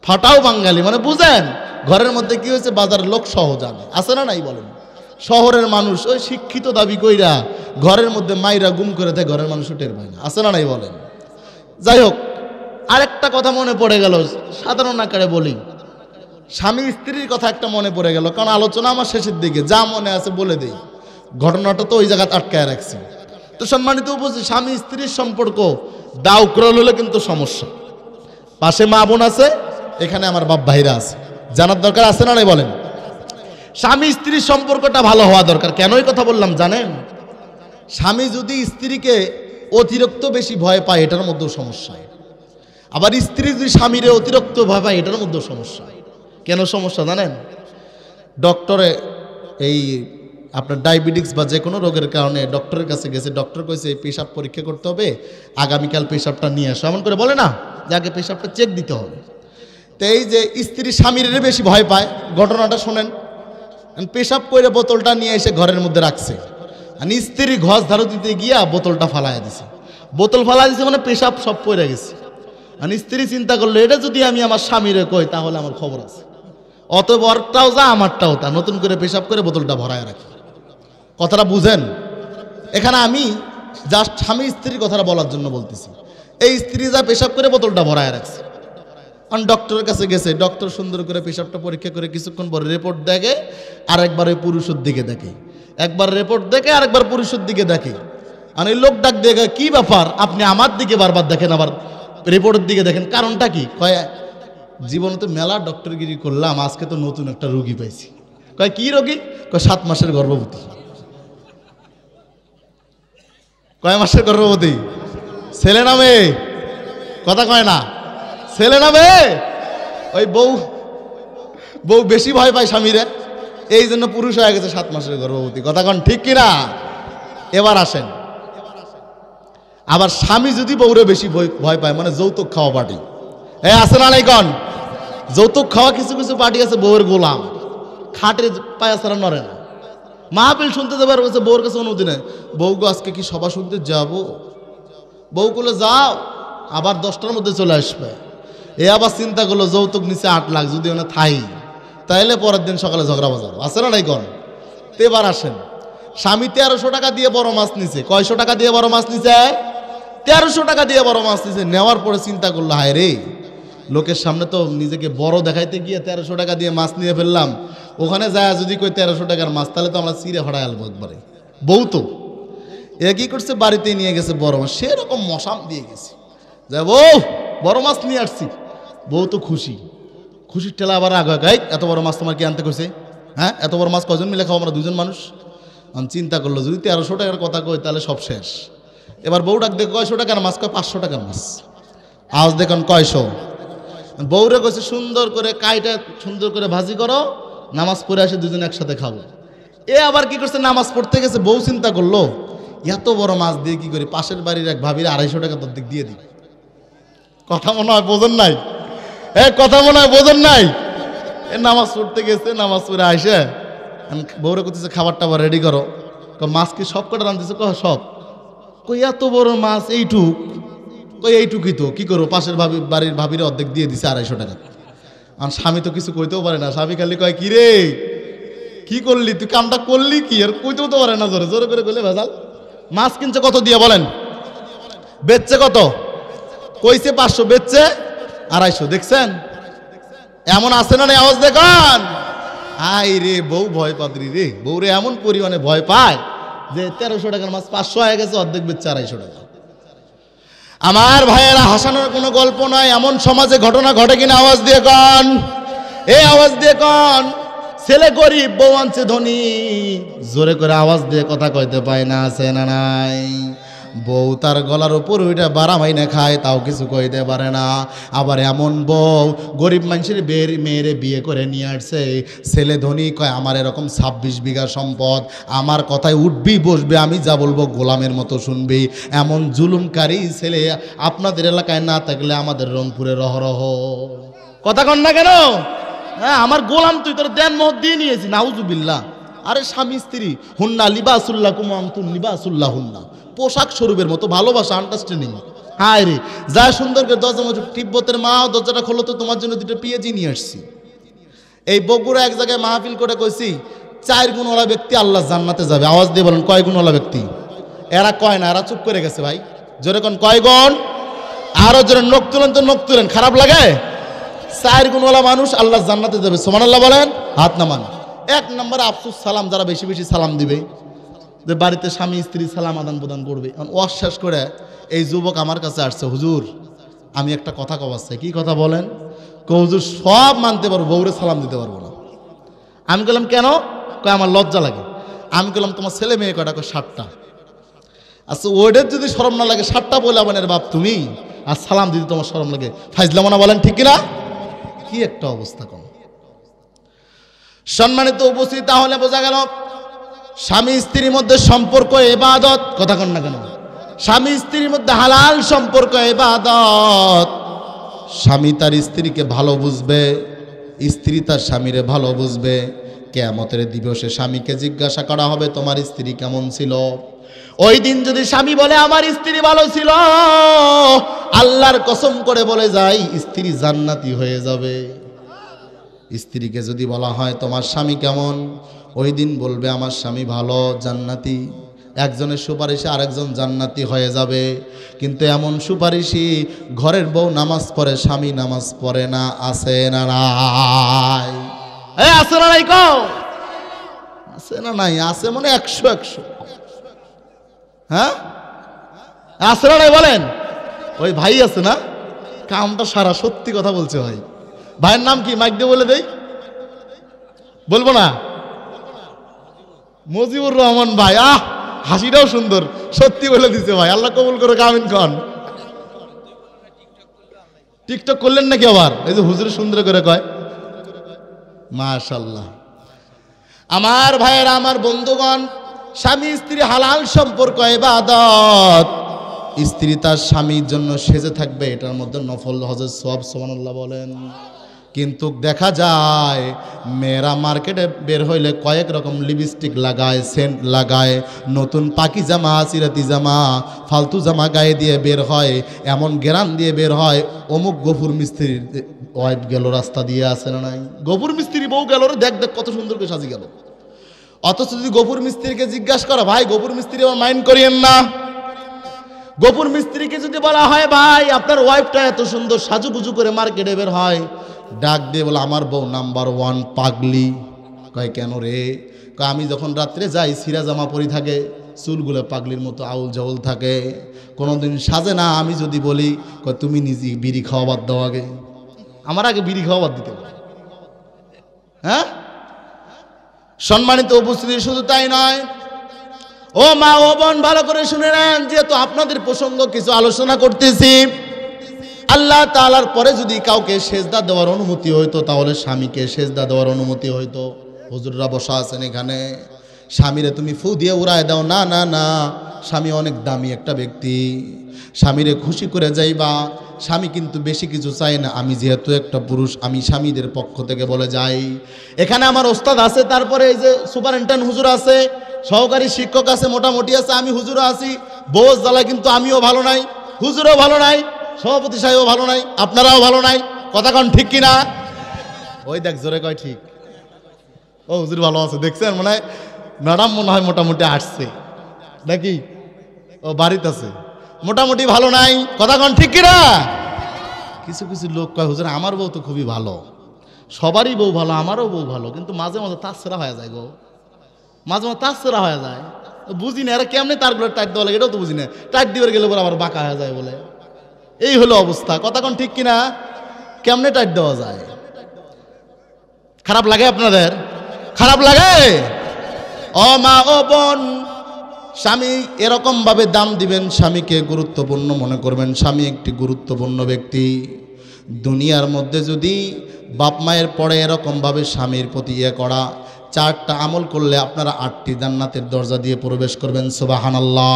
ফাটাও বাঙালি মানে বুঝেন, ঘরের মধ্যে কি হয়েছে বাজারের লোক সহ জানে। আছে না নাই বলেন? শহরের মানুষ ওই শিক্ষিত দাবি কইরা ঘরের মধ্যে মাইরা গুম করে দেয়, ঘরের মানুষ টের পায় না। আছে না নাই বলেন? যাই হোক, আরেকটা কথা মনে পড়ে গেল, সাধারণ আকারে বলি, স্বামী স্ত্রীর কথা একটা মনে পড়ে গেল, কারণ আলোচনা আমার শেষের দিকে, যা মনে আছে বলে দেই। ঘটনাটা তো ওই জায়গায় আটকায় রাখছি। তো সম্মানিত উপস্থিতি, স্বামী স্ত্রীর সম্পর্ক দাউক্রল হলে কিন্তু সমস্যা। পাশে মা বোন আছে, এখানে আমার বাপ ভাইরা আছে, জানার দরকার আছে না নাই বলেন? স্বামী স্ত্রীর সম্পর্কটা ভালো হওয়া দরকার। কেন এই কথা বললাম জানেন? স্বামী যদি স্ত্রীকে অতিরিক্ত বেশি ভয় পায়, এটার মধ্যেও সমস্যা। আবার স্ত্রী যদি স্বামীরে অতিরিক্ত ভয় পায়, এটার মধ্যেও সমস্যা। কেন সমস্যা জানেন? ডক্টরে এই আপনার ডায়াবেটিক্স বা যে কোনো রোগের কারণে ডক্টরের কাছে গেছে, ডক্টর কইছে এই পেশাব পরীক্ষা করতে হবে, আগামীকাল পেশাবটা নিয়ে আসো। এমন করে বলে না যে আগে পেশাবটা চেক দিতে হবে। তো এই যে স্ত্রী স্বামীর বেশি ভয় পায়, ঘটনাটা শোনেন। পেশাব করে বোতলটা নিয়ে এসে ঘরের মধ্যে রাখছে, আর স্ত্রী ঘষ ঝাড়ু দিতে গিয়া বোতলটা ফালাইয়া দিছে। বোতল ফালাই দিছে মানে পেশাব সব পড়ে গেছে। আর স্ত্রী চিন্তা করলো, এটা যদি আমি আমার স্বামীরে কই তাহলে আমার খবর আছে, অতএব ওরটাও যা আমারটাও তা, নতুন করে পেশাব করে বোতলটা ভরায় রাখি। কথাটা বুঝেন? এখানে আমি জাস্ট স্বামী স্ত্রীর কথাটা বলার জন্য বলতেছি। এই স্ত্রী যা পেশাব করে বোতলটা ভরায় রাখছে, আর ডক্টরের কাছে গেছে, ডক্টর সুন্দর করে পেশাবটা পরীক্ষা করে কিছুক্ষণ পরে রিপোর্ট দেখে, আর একবার ওই পুরুষের দিকে দেখে, একবার রিপোর্ট দেখে আর একবার পুরুষের দিকে দেখে। আর এই লোক ডাক দেখে, কি ব্যাপার আপনি আমার দিকে বারবার দেখেন, আবার রিপোর্টের দিকে দেখেন, কারণটা কি? কয় জীবনে তো মেলা ডক্টরগিরি করলাম, আজকে তো নতুন একটা রোগী পাইছি। কয় কি রোগী? কয় 7 মাসের গর্ভবতী। কয় মাসের গর্ভবতী? ছেলে না মেয়ে? কথা কয় না, ছেলে না মেয়ে? ওই বউ বেশি ভয় পায় স্বামীরে, এই জন্য পুরুষ হয়ে গেছে 7 মাসের গর্ভবতী। কথা কন ঠিক কিনা? এবার আসেন, আবার স্বামী যদি বউরে বেশি ভয় পায়, মানে যৌতুক খাওয়া পার্টি। আছে না নাই কন? যৌতুক খাওয়া কিছু কিছু পার্টি আছে, বউয়ের গোলাম, খাটে পায়া ছাড়া নড়ে না। মাহফিল শুনতে যাবার কাছে বউর কাছে অনুমতি নেই, বউ গো আজকে কি সভা শুনতে যাব? বউ বলে যাও, আবার 10টার মধ্যে চলে আসবে। এ আবার চিন্তা করলো যৌতুক নিচে 8 লাখ, যদি ওনা থাই তাইলে পরের দিন সকালে ঝগড়া বাজার আছে না নাই কন? তো এবার আসেন, স্বামী 1300 টাকা দিয়ে বড় মাছ নিছে। কয়শো টাকা দিয়ে বড় মাছ নিছে? 1300 টাকা দিয়ে বড় মাছ নিছে। নেওয়ার পরে চিন্তা করলো, হায় রে, লোকের সামনে তো নিজেকে বড় দেখাইতে গিয়ে 1300 টাকা দিয়ে মাছ নিয়ে ফেললাম, ওখানে যায় যদি কই 1300 টাকার মাছ, তাহলে তো আমরা চিড়ে হড়াই আলবো একবারে। বউ তো এ কি করছে, বাড়িতেই নিয়ে গেছে বড় মাছ, সেরকম মশাম দিয়ে গেছে, যা বউ বড় মাছ নিয়ে আসছি। বউ তো খুশি, খুশির ঠেলা আবার আগায়, এত বড় মাছ তোমার কি আনতে কইছে? হ্যাঁ, এত বড় মাছ কজন মিলে খাও? আমরা 2জন মানুষ। আমি চিন্তা করলো যদি 1300 টাকার কথা কই তাহলে সব শেষ। এবার বউ ডাক দেখো, 100 টাকার মাছ? কয় 500 টাকার মাছ। আজ দেখুন কয়শো। বউরে কইছে সুন্দর করে কাইটা সুন্দর করে ভাজি করো, নামাজ পড়ে আসে 2জন একসাথে খাবো। এ আবার কি করছে, নামাজ পড়তে গেছে, বউ চিন্তা করলো এত বড় মাছ দিয়ে কি করি, পাশের বাড়ির এক ভাবির 250 টাকা তোর দিক দিয়ে দিই। কথা মনে হয় বোঝেন নাই? কথা মনে হয় বোঝেন নাই? নামাজ পড়তে গেছে, নামাজ পড়ে আসে বউরে করতেছে খাবার টাবার রেডি করো। মাছ কি সব কটা রাঁধতেছে? সব। কই এত বড় মাছ এইটুক? কই এইটুকুই তো, কি করো? পাশের বাড়ির ভাবির অর্ধেক দিয়ে দিছে 250 টাকা। আর স্বামী তো কিছু কইতেও পারে না, স্বামী খালি কয় কি রে কি করলি তুই, কামটা করলি কি? আর কইতেও তো পারে না, জোরে জোরে করে কইলে ভেজাল। মাছ কিনছে কত দিয়ে বলেন? বেচছে কত? কইছে 500, বেচছে 250। দেখছেন এমন আছে না? আওয়াজ দেখান। আই রে, বউ ভয় পাত্রী রে, বউ রে এমন পরিমাণে ভয় পায় যে 1300 টাকার মাছ 500 হয়ে গেছে, অর্ধেক বেচছে 250 টাকা। আমার ভাইয়েরা, হাসানোর কোনো গল্প নয়, এমন সমাজে ঘটনা ঘটে কিনা আওয়াজ দিয়ে কন, এই আওয়াজ দিয়ে কন। ছেলে গরিব, বউ আনছে ধনী, জোরে করে আওয়াজ দিয়ে কথা কইতে পায় না, আছে না নাই? বউ তার গলার উপর ওইটা বাড়া মাইনে খায়, তাও কিছু কইতে পারে না। আবার এমন বউ গরিব মানুষের মেয়েরে বিয়ে করে নিয়ে আসছে, ছেলে ধনী, কয় আমার এরকম 26 বিঘা সম্পদ, আমার কথায় উঠবি বসবে, আমি যা বলবো গোলামের মতো শুনবি। এমন জুলুমকারী ছেলে আপনাদের এলাকায় না থাকলে আমাদের রংপুরে রহরহ। কথা কন না কেন? হ্যাঁ, আমার গোলাম তুই, তোর দেন মত দিয়ে নিয়েছি, নাউজুবিল্লাহ। আরে স্বামী স্ত্রী, হুন্না লিবাসুল্লাহ কুমান্তুন লিবাসুল্লাহ হুন্না, পোশাক স্বরূপের মতো ভালোবাসা, আন্ডারস্ট্যান্ডিং। হায় রে, যা সুন্দর করে দরজা মজুর, তিব্বতের মা দরজাটা খোলো তো, তোমার জন্য 2টা পেঁয়াজি নিয়ে আসছি। এই বগুড়া এক জায়গায় মাহফিল করে কইছি 4 গুণওয়ালা ব্যক্তি আল্লাহ জান্নাতে যাবে। আওয়াজ দিয়ে বলেন কয় গুণওয়ালা ব্যক্তি? এরা কয় না, এরা চুপ করে গেছে ভাই। জোরে কোন কয় গুণ? আরো জোরে নখ তুলেন তো, নখ তুলেন, খারাপ লাগে? 4 গুণওয়ালা মানুষ আল্লাহ জান্নাতে যাবে, সুবহানাল্লাহ বলেন, হাত নামান। 1 নম্বরে আফসুস সালাম, যারা বেশি বেশি সালাম দিবে, যে বাড়িতে স্বামী স্ত্রী সালাম আদান প্রদান করবে। অশ্বাস করে এই যুবক আমার কাছে আসছে, হুজুর আমি একটা কথা কবার চাই। কি কথা বলেন? হুজুর সব মানতে পারবো, বউরে সালাম দিতে পারবো না। আমি বললাম কেন? কয় আমার লজ্জা লাগে। আমি বললাম তোমার ছেলে মেয়ে কয়টা? 7টা। আচ্ছা ওইটার যদি শরম না লাগে, 7টা বলে আবার বাপ তুমি, আর সালাম দিতে তোমার শরম লাগে, ফাইজলামো না? বলেন ঠিক কিনা? কি একটা অবস্থা কম। সম্মানিত উপস্থিত, তাহলে বোঝা গেল স্বামী স্ত্রীর মধ্যে সম্পর্ক ইবাদত। কথা কন না কেন? স্বামী স্ত্রীর মধ্যে হালাল সম্পর্ক ইবাদত। স্বামী তার স্ত্রীকে ভালো বুঝবে, স্ত্রী তার স্বামীরে ভালো বুঝবে। কিয়ামতের দিবসে স্বামীকে জিজ্ঞাসা করা হবে তোমার স্ত্রী কেমন ছিল। ওই দিন যদি স্বামী বলে আমার স্ত্রী ভালো ছিল, আল্লাহর কসম করে বলে যাই স্ত্রী জান্নাতি হয়ে যাবে। স্ত্রীকে যদি বলা হয় তোমার স্বামী কেমন, ওই দিন বলবে আমার স্বামী ভালো, জান্নাতি। একজনের সুপারিশে আরেকজন জান্নাতি হয়ে যাবে। কিন্তু এমন সুপারিশই ঘরের বউ নামাজ পড়ে, স্বামী নামাজ পড়ে না, আছে না নাই? আছে না নাই? কও আছে না নাই? আছে মানে 100। হ্যাঁ আছে না নাই বলেন? ওই ভাই আছে না, কামটা সারা, সত্যি কথা বলছে ভাই। ভাইয়ের নাম কি? মাইক দিয়ে বলে দেই। বলবো না? মজিবুর রহমান ভাই। হাসিটাও সুন্দর, সত্যি বলে দিছে ভাই। আল্লাহ কবুল করে, আমিন খান। টিকটক করলেন নাকি আবার? এই যে হুজুর সুন্দর করে কয়, মাশাআল্লাহ। আমার ভাইয়েরা, আমার বন্ধুগণ, স্বামী স্ত্রী হালাল সম্পর্ক ইবাদত। স্ত্রী তার স্বামীর জন্য সেজে থাকবে, এটার মধ্যে নফল হজের সওয়াব, সুবহানাল্লাহ বলেন। কিন্তু দেখা যায় মেয়েরা মার্কেটে বের হইলে কয়েক রকম লিপস্টিক লাগায়, সেন্ট লাগায়, নতুন পাকি জামা, সিরাতি জামা, ফালতু জামা গায়ে দিয়ে বের হয়, এমন গেরান দিয়ে বের হয়। অমুক গফুর মিস্ত্রির ওয়াইফ গেল রাস্তা দিয়ে, আসে না নাই? গফুর মিস্ত্রি বউ গেল, দেখ দেখ কত সুন্দর করে সাজি গেল। অথচ যদি গফুর মিস্ত্রিকে জিজ্ঞাসা করা, ভাই গফুর মিস্ত্রি আমার মাইন্ড করিয়েন না, গফুর মিস্ত্রিকে যদি বলা হয় ভাই আপনার ওয়াইফটা এত সুন্দর সাজুগুজু করে মার্কেটে বের হয়, ডাক দিয়ে বলে আমার বউ নাম্বার 1 পাগলি। কয় কেন রে? কয় আমি যখন রাত্রে যাই সিরা জামা পরি থাকে, চুলগুলো পাগলির মতো আউল জাউল থাকে, কোনোদিন সাজে না। আমি যদি বলি কয় তুমি নিজে বিড়ি খাওয়া বাদ দাও, আগে আমার আগে বিড়ি খাওয়া বাদ দিতে হবে। হ্যাঁ সম্মানিত উপস্থিতি, শুধু তাই নয়, ও মা ও বোন ভালো করে শুনে নেন, যেহেতু আপনাদের প্রসঙ্গ কিছু আলোচনা করতেছি। আল্লাহ তাআলার পরে যদি কাউকে সেজদা দেওয়ার অনুমতি হইতো, তাহলে স্বামীকে সেজদা দেওয়ার অনুমতি হইতো। হুজুররা বসা আছেন এখানে, স্বামীরে তুমি ফু দিয়ে উড়ায় দাও না, না না, স্বামী অনেক দামি একটা ব্যক্তি, স্বামীরে খুশি করে যাইবা। স্বামী কিন্তু বেশি কিছু চাই না। আমি যেহেতু একটা পুরুষ, আমি স্বামীদের পক্ষ থেকে বলে যাই, এখানে আমার ওস্তাদ আছে, তারপরে এই যে সুপারিনটেন্ডেন্ট হুজুর আছে, সহকারী শিক্ষক আছে, মোটামুটি আছে, আমি হুজুরও আছি। বোঝ জ্বালা কিন্তু আমিও ভালো নাই, হুজুরও ভালো নাই, সভাপতি সাহেবও ভালো নাই, আপনারাও ভালো নাই। কথা কন ঠিক কিনা? ওই দেখ জোরে কয় ঠিক। ও হুজুর ভালো আছে, দেখছেন মনে হয় ম্যাডাম মনে হয় মোটামুটি আসছে নাকি, ও বাড়িতে আছে, মোটামুটি ভালো নাই। কথা কন ঠিক কিনা? কিছু কিছু লোক কয় হুজুর আমার বউ তো খুবই ভালো, সবারই বউ ভালো, আমারও বউ ভালো, কিন্তু মাঝে মাঝে তাছাড়া হয়ে যায় গো, মাঝে মাঝে তাছাড়া হয়ে যায়। বুঝি না এরা কেমনি তারগুলো টাইট দেওয়া লাগে, এটাও তো বুঝি না। টাইট দিবার গেলে বলে আবার বাঁকা হয়ে যায় বলে, এই হলো অবস্থা। কথা কোন ঠিক কিনা? কেমনে টাইট দেওয়া যায়? খারাপ লাগে আপনাদের? খারাপ লাগে? ও মা ও বোন, স্বামী এরকম ভাবে দাম দিবেন, স্বামীকে গুরুত্বপূর্ণ মনে করবেন। স্বামী একটি গুরুত্বপূর্ণ ব্যক্তি। দুনিয়ার মধ্যে যদি বাপ মায়ের পরে এরকম ভাবে স্বামীর প্রতি করা, 4টা আমল করলে আপনারা 8টি জান্নাতের দরজা দিয়ে প্রবেশ করবেন। সুবহানাল্লাহ।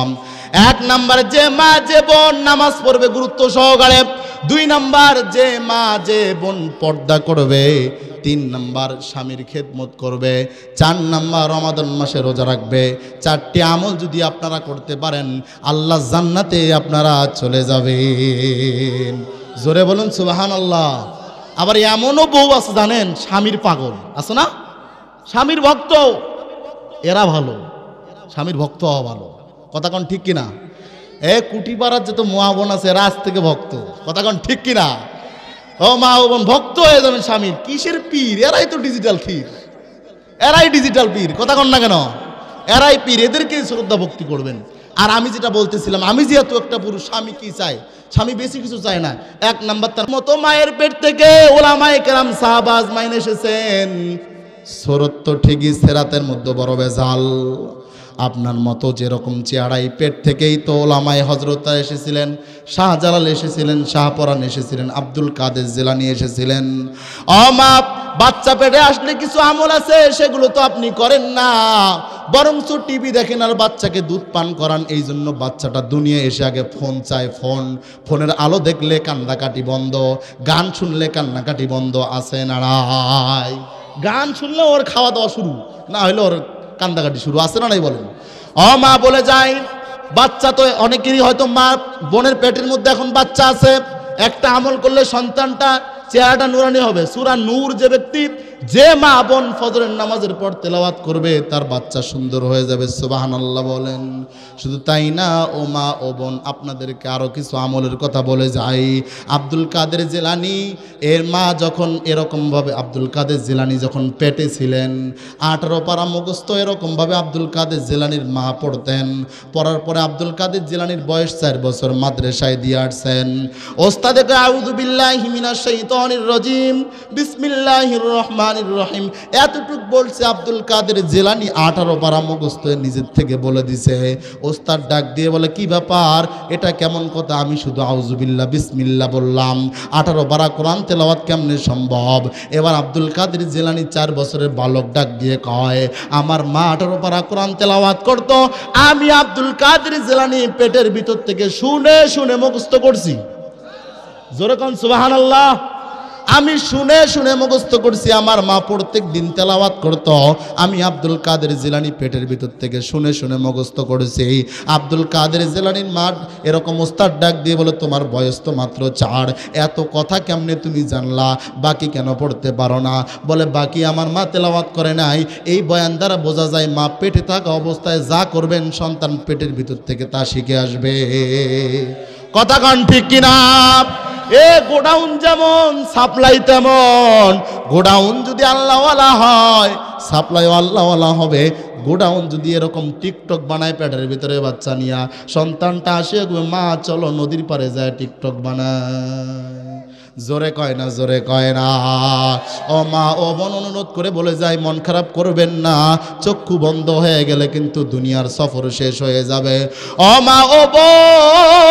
1 নাম্বার, যে মা যে বোন নামাজ পড়বে গুরুত্ব সহকারে। 2 নাম্বার, যে মা যে বোন পর্দা করবে। 3 নাম্বার, স্বামীর খেদমত করবে। 4 নাম্বার, রমাদান মাসে রোজা রাখবে। 4টি আমল যদি আপনারা করতে পারেন, আল্লাহ জান্নাতে আপনারা চলে যাবেন। জোরে বলুন সুবহানাল্লাহ। আবার এমনও বউ আছে জানেন, স্বামীর পাগল আছে না, স্বামীর ভক্ত, এরা ভালো, স্বামীর ভক্ত হওয়া ভালো। কথা কন ঠিক কিনা? কুটিপাড়ার যত মা বোন আছে এরা আজ থেকে ভক্ত। কথা কন ঠিক কিনা? ও মা ও বোন, ভক্ত হয়ে যাবেন স্বামীর। কিসের পীর? এরাই তো ডিজিটাল পীর, এরাই ডিজিটাল পীর। কথা কন না কেন? এরাই পীর, এদেরকে শ্রদ্ধা ভক্তি করবেন। আর আমি যেটা বলতেছিলাম, আমি যেহেতু একটা পুরুষ, স্বামী কি চাই? স্বামী বেশি কিছু চায় না। 1 নাম্বার, তার মতো মায়ের পেট থেকে ওলামায়ে কেরাম সাহাবা আজমাইন এসেছেন। সরত্ব ঠিকই সেরাতের মধ্যে বড় বেজাল। আপনার মতো যেরকম চেহারাই পেট থেকেই তো ওলামায়ে হযরত এসেছিলেন, শাহজালাল এসেছিলেন, শাহপরান এসেছিলেন, আব্দুল কাদের জিলানী এসেছিলেন। অমাপ বাচ্চা পেটে আসলে কিছু আমল আছে, সেগুলো তো আপনি করেন না, বরঞ্চ টিভি দেখেন আর বাচ্চাকে দুধ পান করান। এই জন্য বাচ্চাটা দুনিয়া এসে আগে ফোন চায়, ফোনের আলো দেখলে কান্নাকাটি বন্ধ, গান শুনলে কান্নাকাটি বন্ধ। আছে না নাই? গান শুনলে ওর খাওয়া দাওয়া শুরু, না হলে ওর কান্দাকাটি শুরু। আছে না নাই বলেন? মা বলে যায়, বাচ্চা তো অনেকেরই হয়তো মা বোনের পেটের মধ্যে এখন বাচ্চা আছে, একটা আমল করলে সন্তানটা চেহারাটা নুরানি হবে। সূরা নূর যে ব্যক্তি, যে মা বোন ফজরের নামাজের পর তেলাওয়াত করবে, তার বাচ্চা সুন্দর হয়ে যাবে। সুবহানাল্লাহ বলেন। শুধু তাই না, ও মা ও বোন, আপনাদেরকে আরো কিছু আমলের কথা বলে যাই। আব্দুল কাদের জিলানী এর মা যখন এরকম ভাবে, আব্দুল কাদের জিলানী যখন পেটে ছিলেন, 18 পারা মুখস্থ এরকম ভাবে আব্দুল কাদের জিলানীর মা পড়তেন। পড়ার পরে আব্দুল কাদের জিলানীর বয়স 4 বছর, মাদ্রাসায় দিয়ে আসছেন। ওস্তাদে কয় আউযু বিল্লাহি মিনাশ শাইতানির রাজিম, বিসমিল্লাহির রহমানির রহিম। এতটুক বলছে আব্দুল কাদের জিলানী, 18 পারা মুখস্থ নিজের থেকে বলে দিছে। ওস্তাদ ডাক দিয়ে বলে, কি ব্যাপার, এটা কেমন কথা? আমি শুধু আউযু বিল্লাহ বিসমিল্লাহ বললাম, 18 পারা কোরআন তেলাওয়াত কেমনে সম্ভব? এবার আব্দুল কাদের জিলানী 4 বছরের বালক ডাক দিয়ে কয়, আমার মা 18 পারা কোরআন তেলাওয়াত করতো, আমি আব্দুল কাদের জিলানী পেটের ভিতর থেকে শুনে শুনে মুখস্থ করছি। জোরে কোন সুবহানাল্লাহ। আমি শুনে শুনে মুখস্থ করছি। আমার মা প্রত্যেক দিন তেলাওয়াত করত, আমি আব্দুল কাদের জিলানী পেটের ভিতর থেকে শুনে শুনে মুখস্থ করেছি। আব্দুল কাদের জিলানীর মা এরকম ওস্তাদ ডাক দিয়ে বলে, তোমার বয়স তো মাত্র 4, এত কথা কেমনে তুমি জানলা? বাকি কেন পড়তে পারো না? বলে বাকি আমার মা তেলাওয়াত করে নাই। এই বয়ান দ্বারা বোঝা যায় মা পেটে থাকা অবস্থায় যা করবেন সন্তান পেটের ভিতর থেকে তা শিখে আসবে। কথা কন ঠিক কিনা? এ গোডাউন যেমন সাপ্লাই তেমন। গোডাউন যদি আল্লাহওয়ালা হয়, সাপ্লাইও আল্লাহওয়ালা হবে। গোডাউন যদি এরকম টিকটক বানায় পেটের ভিতরে বাচ্চা নিয়া, সন্তানটা আসে মা চলো নদীর পারে যায় টিকটক বানায়। জোরে কয় না, জোরে কয় না। ও মা ও বোন, অনুরোধ করে বলে যায় মন খারাপ করবেন না। চক্ষু বন্ধ হয়ে গেলে কিন্তু দুনিয়ার সফর শেষ হয়ে যাবে। ও মা ও বোন,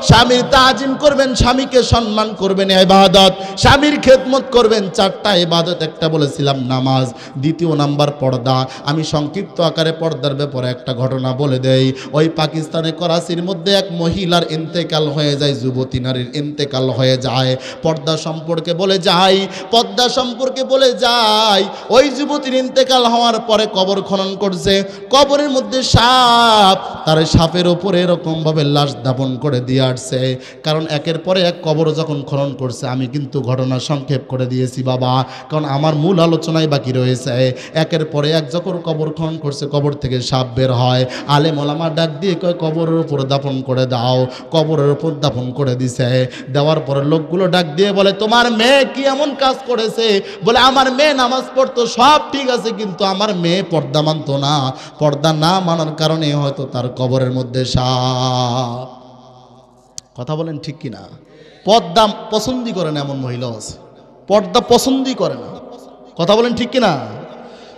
স্বামীর তাজিম করবেন, স্বামীকে সম্মান করবেন, ইবাদত, স্বামীর খেদমত করবেন। 4টা ইবাদত, একটা বলেছিলাম নামাজ, 2 নাম্বার পর্দা। আমি সংক্ষিপ্ত আকারে পর্দার ব্যাপারে একটা ঘটনা বলে দেই। ওই পাকিস্তানে করাচির মধ্যে এক মহিলার ইন্তেকাল হয়ে যায়, যুবতী নারীর ইন্তেকাল হয়ে যায়। পর্দা সম্পর্কে বলে যায়, পর্দা সম্পর্কে বলে যায়। ওই যুবতীর ইন্তেকাল হওয়ার পরে কবর খনন করছে, কবরের মধ্যে সাপ, তার সাপের উপরে এরকম ভাবে লাশ দাপন করে দিয়ে আসছে। কারণ একের পরে এক কবর যখন খনন করছে, আমি কিন্তু ঘটনা সংক্ষেপ করে দিয়েছি বাবা, কারণ আমার মূল আলোচনায় বাকি রয়েছে। একের পরে এক যখন কবর খনন করছে, কবর থেকে সাপ বের হয়। আলেম ওলামা ডাক দিয়ে কয় কবরের উপর দাপন করে দাও। কবরের উপর দাপন করে দিছে। দেওয়ার পরে লোকগুলো ডাক দিয়ে বলে, তোমার মেয়ে কি এমন কাজ করেছে? বলে আমার মেয়ে নামাজ পড়তো, সব ঠিক আছে, কিন্তু আমার মেয়ে পর্দা মানতো না। পর্দা না মানার কারণে হয়তো তার কবরের মধ্যে সাপ। কথা বলেন ঠিক কিনা? পর্দা পছন্দই করে না এমন মহিলা আছে, পর্দা পছন্দই করে না। কথা বলেন ঠিক কিনা?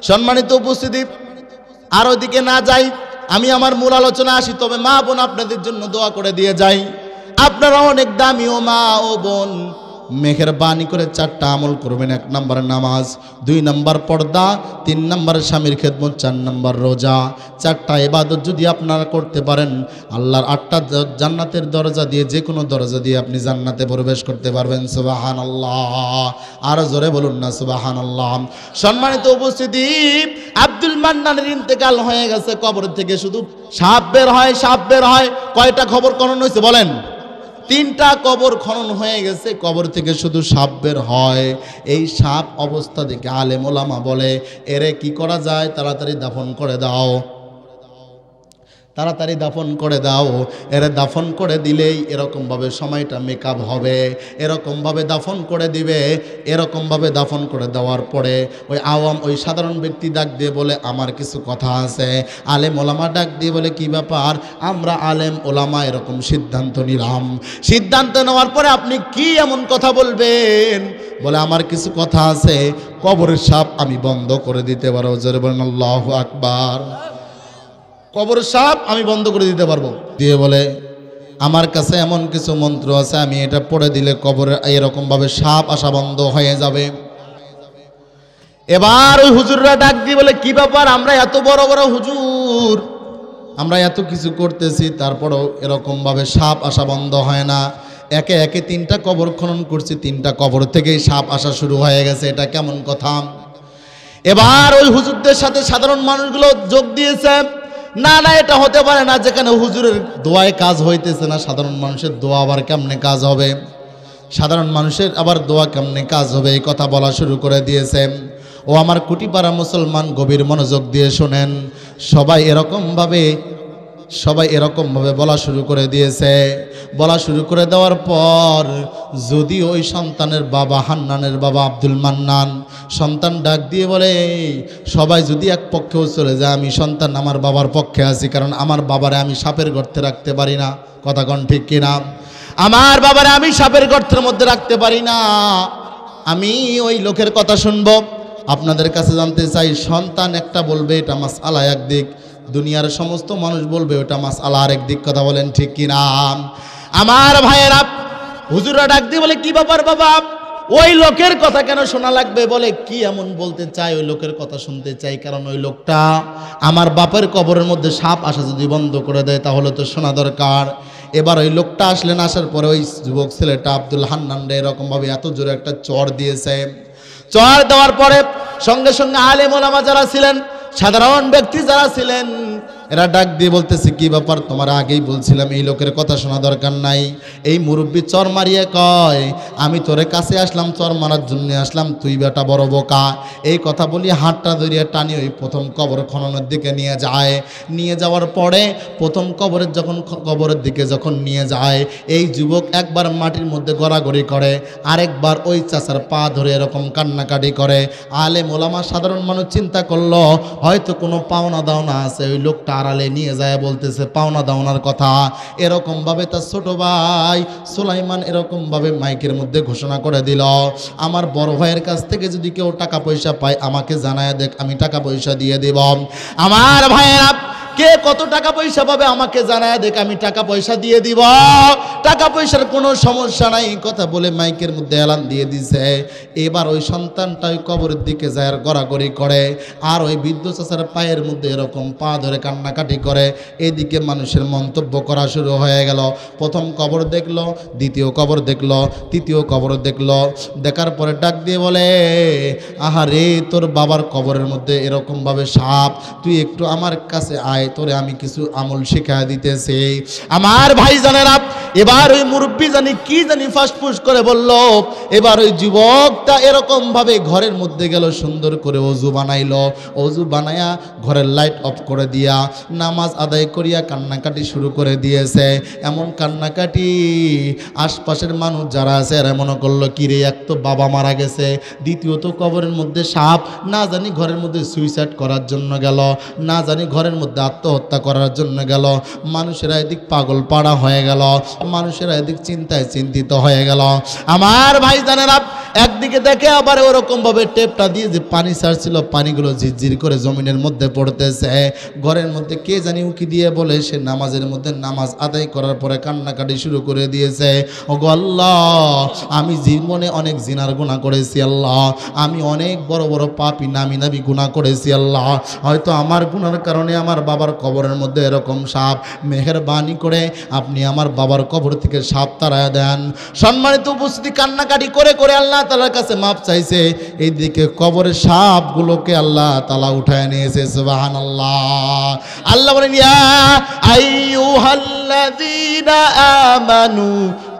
সম্মানিত উপস্থিতি, আর ওইদিকে না যাই, আমি আমার মূল আলোচনা আসি। তবে মা বোন, আপনাদের জন্য দোয়া করে দিয়ে যাই। আপনারা অনেক দামি ও মা ও বোন, মেহেরবানি করে 4টা আমল করবেন। 1 নাম্বার নামাজ, 2 নাম্বার পর্দা, 3 নাম্বার স্বামীর খেদমত, 4 নাম্বার রোজা। 4টা ইবাদত যদি আপনারা করতে পারেন, আল্লাহর 8টা জান্নাতের দরজা দিয়ে যে কোনো দরজা দিয়ে আপনি জান্নাতে প্রবেশ করতে পারবেন। সুবহানাল্লাহ। আর জোরে বলুন না সুবহানাল্লাহ। সম্মানিত উপস্থিতি, আব্দুল মান্নানের ইন্তেকাল হয়ে গেছে, কবর থেকে শুধু সাপ বের হয়, সাপ বের হয়। কয়টা খবর খনন হয়েছে বলেন? 3টা কবর খনন হয়ে গেছে, কবর থেকে শুধু সাপ বের হয়। এই সাপ অবস্থা দেখে আলেম ওলামা বলে, এরে কি করা যায়? তাড়াতাড়ি দাফন করে দাও, তাড়াতাড়ি দাফন করে দাও। এরে দাফন করে দিলেই এরকমভাবে সময়টা মেকআপ হবে, এরকমভাবে দাফন করে দিবে। এরকমভাবে দাফন করে দেওয়ার পরে ওই সাধারণ ব্যক্তি ডাক দিয়ে বলে, আমার কিছু কথা আছে। আলেম ওলামা ডাক দিয়ে বলে, কি ব্যাপার? আমরা আলেম ওলামা এরকম সিদ্ধান্ত নিলাম। সিদ্ধান্ত নেওয়ার পরে আপনি কি এমন কথা বলবেন? বলে আমার কিছু কথা আছে, কবরের সাপ আমি বন্ধ করে দিতে পারবো। জোরে বলেন আল্লাহু আকবার। কবরের সাপ আমি বন্ধ করে দিতে পারবো। দিয়ে বলে, আমার কাছে এমন কিছু মন্ত্র আছে, আমি এটা পড়ে দিলে কবরে এরকম ভাবে সাপ আসা বন্ধ হয়ে যাবে। এবার ওই হুজুররা ডাক দিয়ে বলে, কি ব্যাপার? আমরা এত বড় বড় হুজুর, আমরা এত কিছু করতেছি, তারপরেও এরকম ভাবে সাপ আসা বন্ধ হয় না। একে একে 3টা কবর খনন করছি, 3টা কবর থেকেই সাপ আসা শুরু হয়ে গেছে। এটা কেমন কথা? এবার ওই হুজুরদের সাথে সাধারণ মানুষগুলো যোগ দিয়েছে। না না, এটা হতে পারে না। যেখানে হুজুরের দোয়ায় কাজ হইতেছে না, সাধারণ মানুষের দোয়া আবার কেমনে কাজ হবে? সাধারণ মানুষের আবার দোয়া কেমনে কাজ হবে? এই কথা বলা শুরু করে দিয়েছে। ও আমার কুটিপাড়া মুসলমান, গভীর মনোযোগ দিয়ে শোনেন। সবাই এরকমভাবে বলা শুরু করে দিয়েছে। বলা শুরু করে দেওয়ার পর যদি ওই সন্তানের বাবা, হান্নানের বাবা আব্দুল মান্নান, সন্তান ডাক দিয়ে বলে, সবাই যদি এক পক্ষেও চলে যায়, আমি সন্তান আমার বাবার পক্ষে আছি, কারণ আমার বাবারে আমি সাপের গর্তে রাখতে পারি না। কথা কন ঠিক কিনা? আমার বাবারে আমি সাপের গর্তের মধ্যে রাখতে পারি না। আমি ওই লোকের কথা শুনবো। আপনাদের কাছে জানতে চাই, সন্তান একটা বলবে এটা মাসআলা একদিক, দুনিয়ার সমস্ত মানুষ বলবে ওটা মাসআলা আরেক দিক। কথা বলেন ঠিক কিনা? আমার ভাইয়েরা, হুজুররা ডাক দিয়ে বলে, কি ব্যাপার বাবা? ওই লোকের কথা কেন শোনা লাগবে? বলে, কি এমন বলতে চাই? ওই লোকের কথা শুনতে চাই, কারণ ওই লোকটা আমার বাপের কবরের মধ্যে সাপ আসা যদি বন্ধ করে দেয়, তাহলে তো শোনা দরকার। এবার ওই লোকটা আসলেন, আসার পরে ওই যুবক ছেলেটা আব্দুল হান্নান রে এরকমভাবে এত জোরে একটা চর দিয়েছে। চর দেওয়ার পরে সঙ্গে সঙ্গে আলেম ওলামা যারা ছিলেন, সাধারণ ব্যক্তি যারা ছিলেন, এরা ডাক দিয়ে বলতেছে, কি ব্যাপার, তোমার আগেই বলছিলাম এই লোকের কথা শোনা দরকার নাই। এই মুরব্বী চর মারিয়ে কয়, আমি তোরে কাছে আসলাম, চর মারার জন্য আসলাম, তুই বেটা বড় বোকা। এই কথা বলি হাতটা ধরিয়ে টানি ওই প্রথম কবর খননের দিকে নিয়ে যায়। নিয়ে যাওয়ার পরে প্রথম কবরের দিকে যখন নিয়ে যায়, এই যুবক একবার মাটির মধ্যে গড়াগড়ি করে, আরেকবার ওই চাচার পা ধরে এরকম কান্নাকাটি করে। আলেম ওলামা সাধারণ মানুষ চিন্তা করলো হয়তো কোনো পাওনা দাওনা আছে, ওই লোকটা আড়ালে নিয়ে যায় বলতেছে পাওনা দাওনার কথা। এরকমভাবে তার ছোট ভাই সুলাইমান এরকমভাবে মাইকের মধ্যে ঘোষণা করে দিল, আমার বড় ভাইয়ের কাছ থেকে যদি কেউ টাকা পয়সা পায় আমাকে জানায় দেখ, আমি টাকা পয়সা দিয়ে দেব। আমার ভাইয়েরা কে কত টাকা পয়সা পাবে আমাকে জানায় দেখ, আমি টাকা পয়সা দিয়ে দিব, টাকা পয়সার কোনো সমস্যা নাই, কথা বলে মাইকের মধ্যে এলান দিয়ে দিছে। এবার ওই সন্তানটা ওই কবরের দিকে যায় আর গড়াগড়ি করে, আর ওই বৃদ্ধ চাচার পায়ের মধ্যে এরকম পা ধরে কান্নাকাটি করে। এদিকে মানুষের মন্তব্য করা শুরু হয়ে গেল। প্রথম কবর দেখলো, দ্বিতীয় কবর দেখলো, তৃতীয় কবর দেখলো, দেখার পরে ডাক দিয়ে বলে, আহারে তোর বাবার কবরের মধ্যে এরকমভাবে সাপ, তুই একটু আমার কাছে আয়, তোরে আমি কিছু আমল শিখা দিতেছি। আমার ভাই জানেরা, এবার ওই মুরব্বী জানি কি জানি ফাঁসফুস করে বলল। এবার ওই যুবকটা এরকম ভাবে ঘরের মধ্যে গেল, সুন্দর করে অজু বানাইলো, অজু বানায়া ঘরের লাইট অফ করে দিয়া নামাজ আদায় করিয়া কান্নাকাটি শুরু করে দিয়েছে। এমন কান্নাকাটি আশপাশের মানুষ যারা আছে এরা মনে করলো, কিরে, এক তো বাবা মারা গেছে, দ্বিতীয়ত কবরের মধ্যে সাপ, না জানি ঘরের মধ্যে সুইসাইড করার জন্য গেল, না জানি ঘরের মধ্যে আত্মহত্যা করার জন্য গেল। মানুষেরা এদিক পাগল পাড়া হয়ে গেল, মানুষেরা এদিক চিন্তায় চিন্তিত হয়ে গেল। আমার ভাই জানেরা, একদিকে দেখে আবার ওরকম ভাবে টেপটা দিয়ে যে পানি ছাড়ছিল, পানিগুলো ঝিরঝির করে জমিনের মধ্যে পড়তেছে। ঘরের মধ্যে কে জানি উকি দিয়ে বলে, সে নামাজের মধ্যে নামাজ আদায় করার পরে কান্নাকাটি শুরু করে দিয়েছে, ওগো আল্লাহ, আমি জীবনে অনেক জিনার গুনাহ করেছি আল্লাহ, আমি অনেক বড় বড় পাপী নামি নামি গুনাহ করেছি আল্লাহ, হয়তো আমার গুনার কারণে আমার বাবার কবরের মধ্যে এরকম সাপ, মেহেরবানি করে আপনি আমার বাবার কবর থেকে সাপ তাড়ায় দেন। সম্মানিত উপস্থিতি, কান্নাকাটি করে করে আল্লাহ তাআলার কাছে মাপ চাইছে। এইদিকে কবরের সাপগুলোকে আল্লাহ তাআলা উঠায় নিয়েছে। সুবহানাল্লাহ। আল্লাহ বলেন, ইয়া আইয়ুহাল্লাযীনা আমানু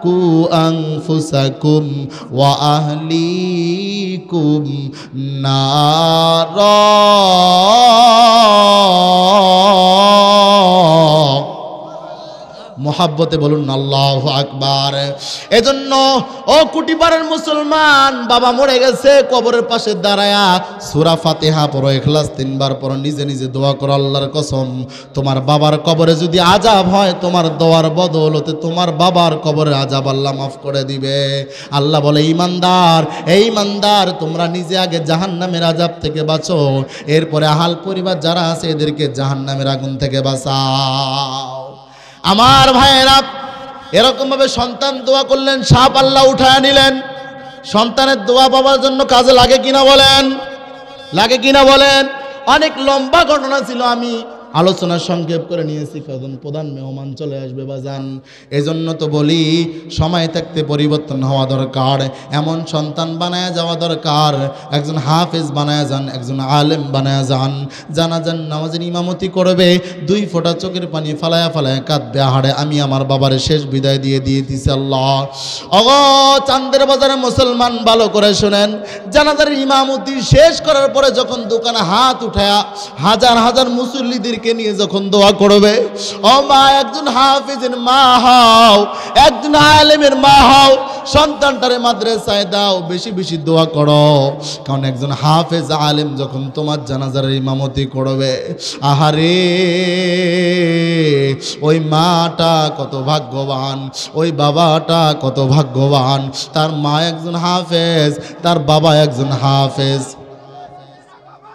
কু আনফুসাকুম ওয়া আহলিকুম নারা। মোহাব্বতে বলুন আল্লাহু আকবার। এজন্য ও কুটিপাড়ার মুসলমান, বাবা মরে গেছে, কবরের পাশে দাঁড়ায়া সূরা ফাতিহা পড়ো, ইখলাস 3 বার পড়ো, নিজে নিজে দোয়া করো, আল্লাহর কসম তোমার বাবার কবরে যদি আযাব হয়, তোমার দোয়ার বদৌলতে তোমার বাবার কবরের আযাব আল্লাহ মাফ করে দিবে। আল্লাহ বলে, ঈমানদার, এই ঈমানদার, তোমরা নিজে আগে জাহান্নামের আযাব থেকে বাঁচো, এরপরে আহাল পরিবার যারা আছে এদেরকে জাহান্নামের আগুন থেকে বাঁচাও। আমার ভাইয়েরা, এরকম ভাবে সন্তান দোয়া করলেন, সাপ আল্লাহ উঠায় নিলেন। সন্তানের দোয়া পাওয়ার জন্য কাজে লাগে কিনা বলেন? লাগে কিনা বলেন? অনেক লম্বা ঘটনা ছিল, আমি আলোচনা সংক্ষেপ করে নিয়েছি, কারণ প্রধান মেহমান চলে আসবে বাজান। এজন্য তো বলি, সময় থাকতে পরিবর্তন হওয়া দরকার, এমন সন্তান বানায় যাওয়া দরকার। একজন হাফেজ বানায় যান, একজন আলেম বানায় যান, জানাজান নামাজের ইমামতি করবে, 2 ফোঁটা চোখের পানি ফালায়া ফালায়া কাঁদবে, আহারে আমি আমার বাবারে শেষ বিদায় দিয়ে দিয়েছি আল্লাহ। ওগো চান্দের বাজারে মুসলমান, ভালো করে শুনেন, জানাজার ইমামতি শেষ করার পরে যখন দোকানে হাত উঠায়া হাজার হাজার মুসল্লিদের নিয়ে যখন দোয়া করবে, ও মা, একজন হাফেজের মা হও, একজন আলেমের মা হও, সন্তানটারে মাদ্রাসায় দাও, বেশি বেশি দোয়া করো, কারণ একজন হাফেজ আলেম যখন তোমার জানাজার ইমামতি করবে, আহারে ওই মাটা কত ভাগ্যবান, ওই বাবাটা কত ভাগ্যবান, তার মা একজন হাফেজ, তার বাবা একজন হাফেজ।